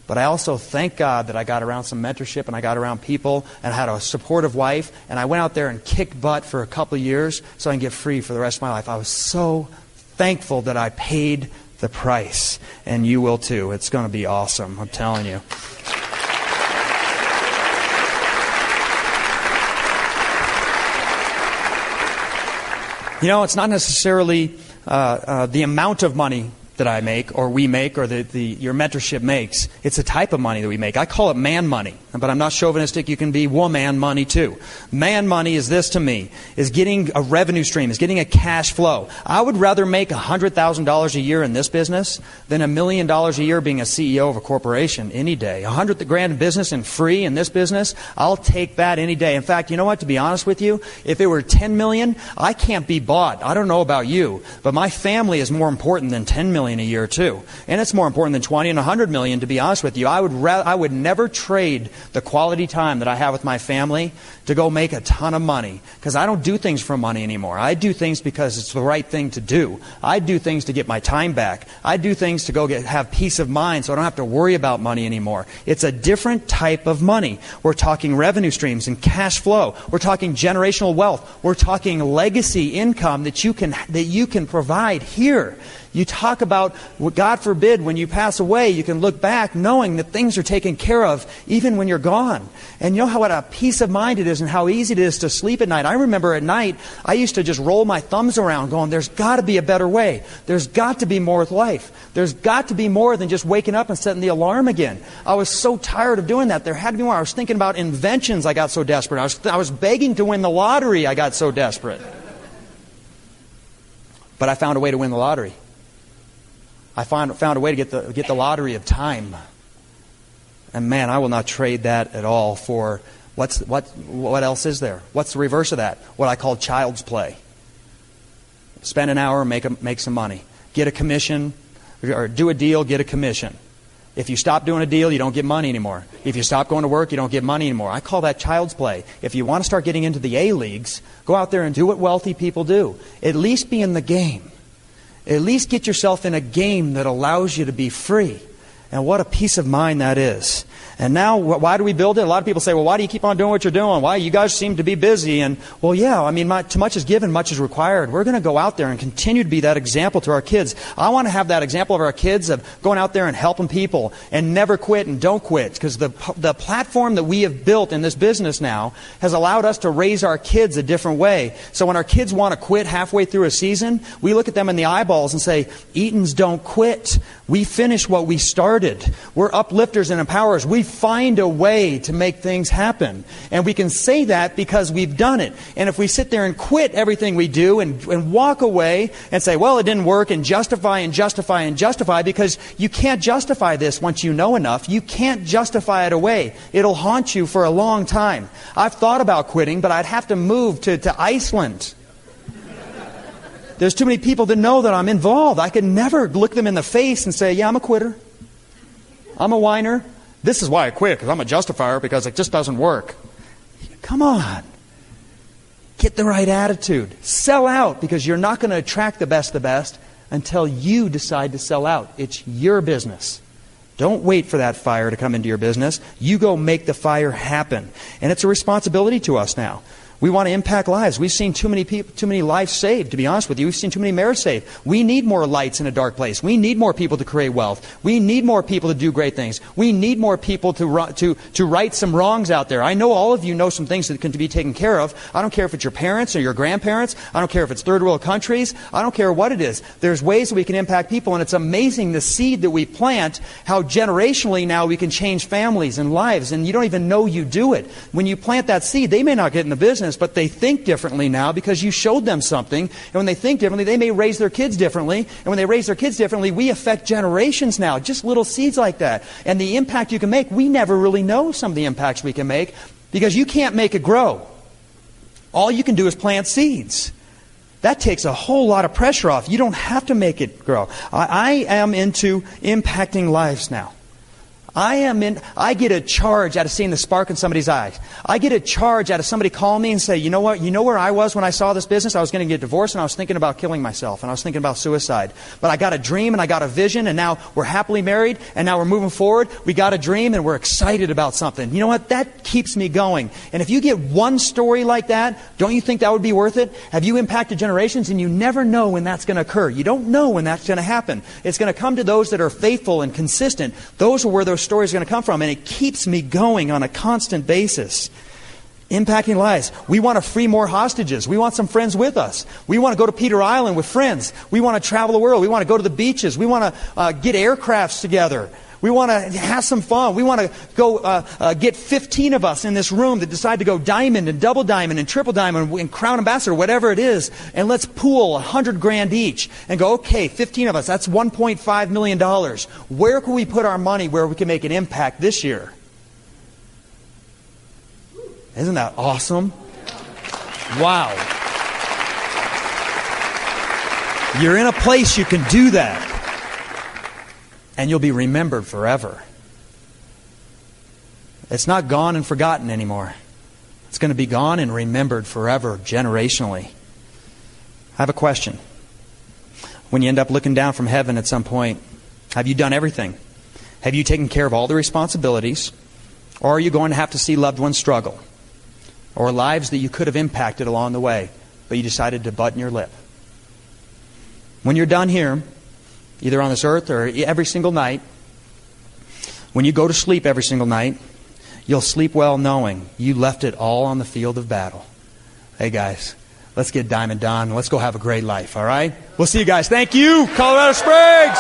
But I also thank God that I got around some mentorship and I got around people and I had a supportive wife. And I went out there and kicked butt for a couple of years so I can get free for the rest of my life. I was so thankful that I paid the price. And you will too. It's going to be awesome. I'm telling you. You know, it's not necessarily the amount of money that I make, or we make, or your mentorship makes. It's a type of money that we make. I call it man money, but I'm not chauvinistic. You can be woman money too. Man money is this to me, is getting a revenue stream, is getting a cash flow. I would rather make $100,000 a year in this business than $1 million a year being a CEO of a corporation any day. $100,000 in business and free in this business, I'll take that any day. In fact, you know what? To be honest with you, if it were $10 million, I can't be bought. I don't know about you, but my family is more important than $10 million a year too. And it's more important than 20 and 100 million, to be honest with you. I would never trade the quality time that I have with my family to go make a ton of money, because I don't do things for money anymore. I do things because it's the right thing to do. I do things to get my time back. I do things to go have peace of mind so I don't have to worry about money anymore. It's a different type of money. We're talking revenue streams and cash flow. We're talking generational wealth. We're talking legacy income that you can provide here. You talk about, God forbid, when you pass away, you can look back knowing that things are taken care of even when you're gone. And you know what a peace of mind it is and how easy it is to sleep at night. I remember at night, I used to just roll my thumbs around going, there's got to be a better way. There's got to be more with life. There's got to be more than just waking up and setting the alarm again. I was so tired of doing that. There had to be more. I was thinking about inventions. I got so desperate. I was begging to win the lottery. I got so desperate. But I found a way to win the lottery. I found a way to get the lottery of time. And man, I will not trade that at all for what else is there? What's the reverse of that? What I call child's play. Spend an hour, make some money. Get a commission, or do a deal, get a commission. If you stop doing a deal, you don't get money anymore. If you stop going to work, you don't get money anymore. I call that child's play. If you want to start getting into the A-leagues, go out there and do what wealthy people do. At least be in the game. At least get yourself in a game that allows you to be free. And what a peace of mind that is. And now, why do we build it? A lot of people say, well, why do you keep on doing what you're doing? Why? You guys seem to be busy. And, well, yeah, I mean, too much is given, much is required. We're going to go out there and continue to be that example to our kids. I want to have that example of our kids of going out there and helping people and never quit and don't quit. Because the platform that we have built in this business now has allowed us to raise our kids a different way. So when our kids want to quit halfway through a season, we look at them in the eyeballs and say, Eatons don't quit. We finish what we started. We're uplifters and empowerers. We find a way to make things happen. And we can say that because we've done it. And if we sit there and quit everything we do and walk away and say, well, it didn't work, and justify and justify and justify, because you can't justify this once you know enough. You can't justify it away. It'll haunt you for a long time. I've thought about quitting, but I'd have to move to Iceland. There's too many people that know that I'm involved. I could never look them in the face and say, yeah, I'm a quitter. I'm a whiner. This is why I quit, because I'm a justifier, because it just doesn't work. Come on. Get the right attitude. Sell out, because you're not going to attract the best until you decide to sell out. It's your business. Don't wait for that fire to come into your business. You go make the fire happen. And it's a responsibility to us now. We want to impact lives. We've seen too many lives saved, to be honest with you. We've seen too many marriages saved. We need more lights in a dark place. We need more people to create wealth. We need more people to do great things. We need more people to right some wrongs out there. I know all of you know some things that can be taken care of. I don't care if it's your parents or your grandparents. I don't care if it's third world countries. I don't care what it is. There's ways that we can impact people, and it's amazing the seed that we plant, how generationally now we can change families and lives, and you don't even know you do it. When you plant that seed, they may not get in the business, but they think differently now because you showed them something. And when they think differently, they may raise their kids differently. And when they raise their kids differently, we affect generations now. Just little seeds like that. And the impact you can make, we never really know some of the impacts we can make because you can't make it grow. All you can do is plant seeds. That takes a whole lot of pressure off. You don't have to make it grow. I am into impacting lives now. I get a charge out of seeing the spark in somebody's eyes. I get a charge out of somebody calling me and say, you know what, you know where I was when I saw this business? I was going to get divorced and I was thinking about killing myself and I was thinking about suicide. But I got a dream and I got a vision and now we're happily married and now we're moving forward. We got a dream and we're excited about something. You know what? That keeps me going. And if you get one story like that, don't you think that would be worth it? Have you impacted generations? And you never know when that's going to occur. You don't know when that's going to happen. It's going to come to those that are faithful and consistent. Those are where those stories are going to come from, and it keeps me going on a constant basis. Impacting lives. We want to free more hostages. We want some friends with us. We want to go to Peter Island with friends. We want to travel the world. We want to go to the beaches. We want to get aircrafts together. We want to have some fun. We want to go get 15 of us in this room that decide to go diamond and double diamond and triple diamond and crown ambassador, whatever it is, and let's pool $100,000 each and go, okay, 15 of us, that's $1.5 million. Where can we put our money where we can make an impact this year? Isn't that awesome? Wow. You're in a place you can do that. And you'll be remembered forever. It's not gone and forgotten anymore. It's going to be gone and remembered forever, generationally. I have a question. When you end up looking down from heaven at some point, have you done everything? Have you taken care of all the responsibilities? Or are you going to have to see loved ones struggle? Or lives that you could have impacted along the way, but you decided to button your lip? When you're done here, either on this earth or every single night, when you go to sleep every single night, you'll sleep well knowing you left it all on the field of battle. Hey guys, let's get diamond done. Let's go have a great life, all right? We'll see you guys. Thank you, Colorado Springs!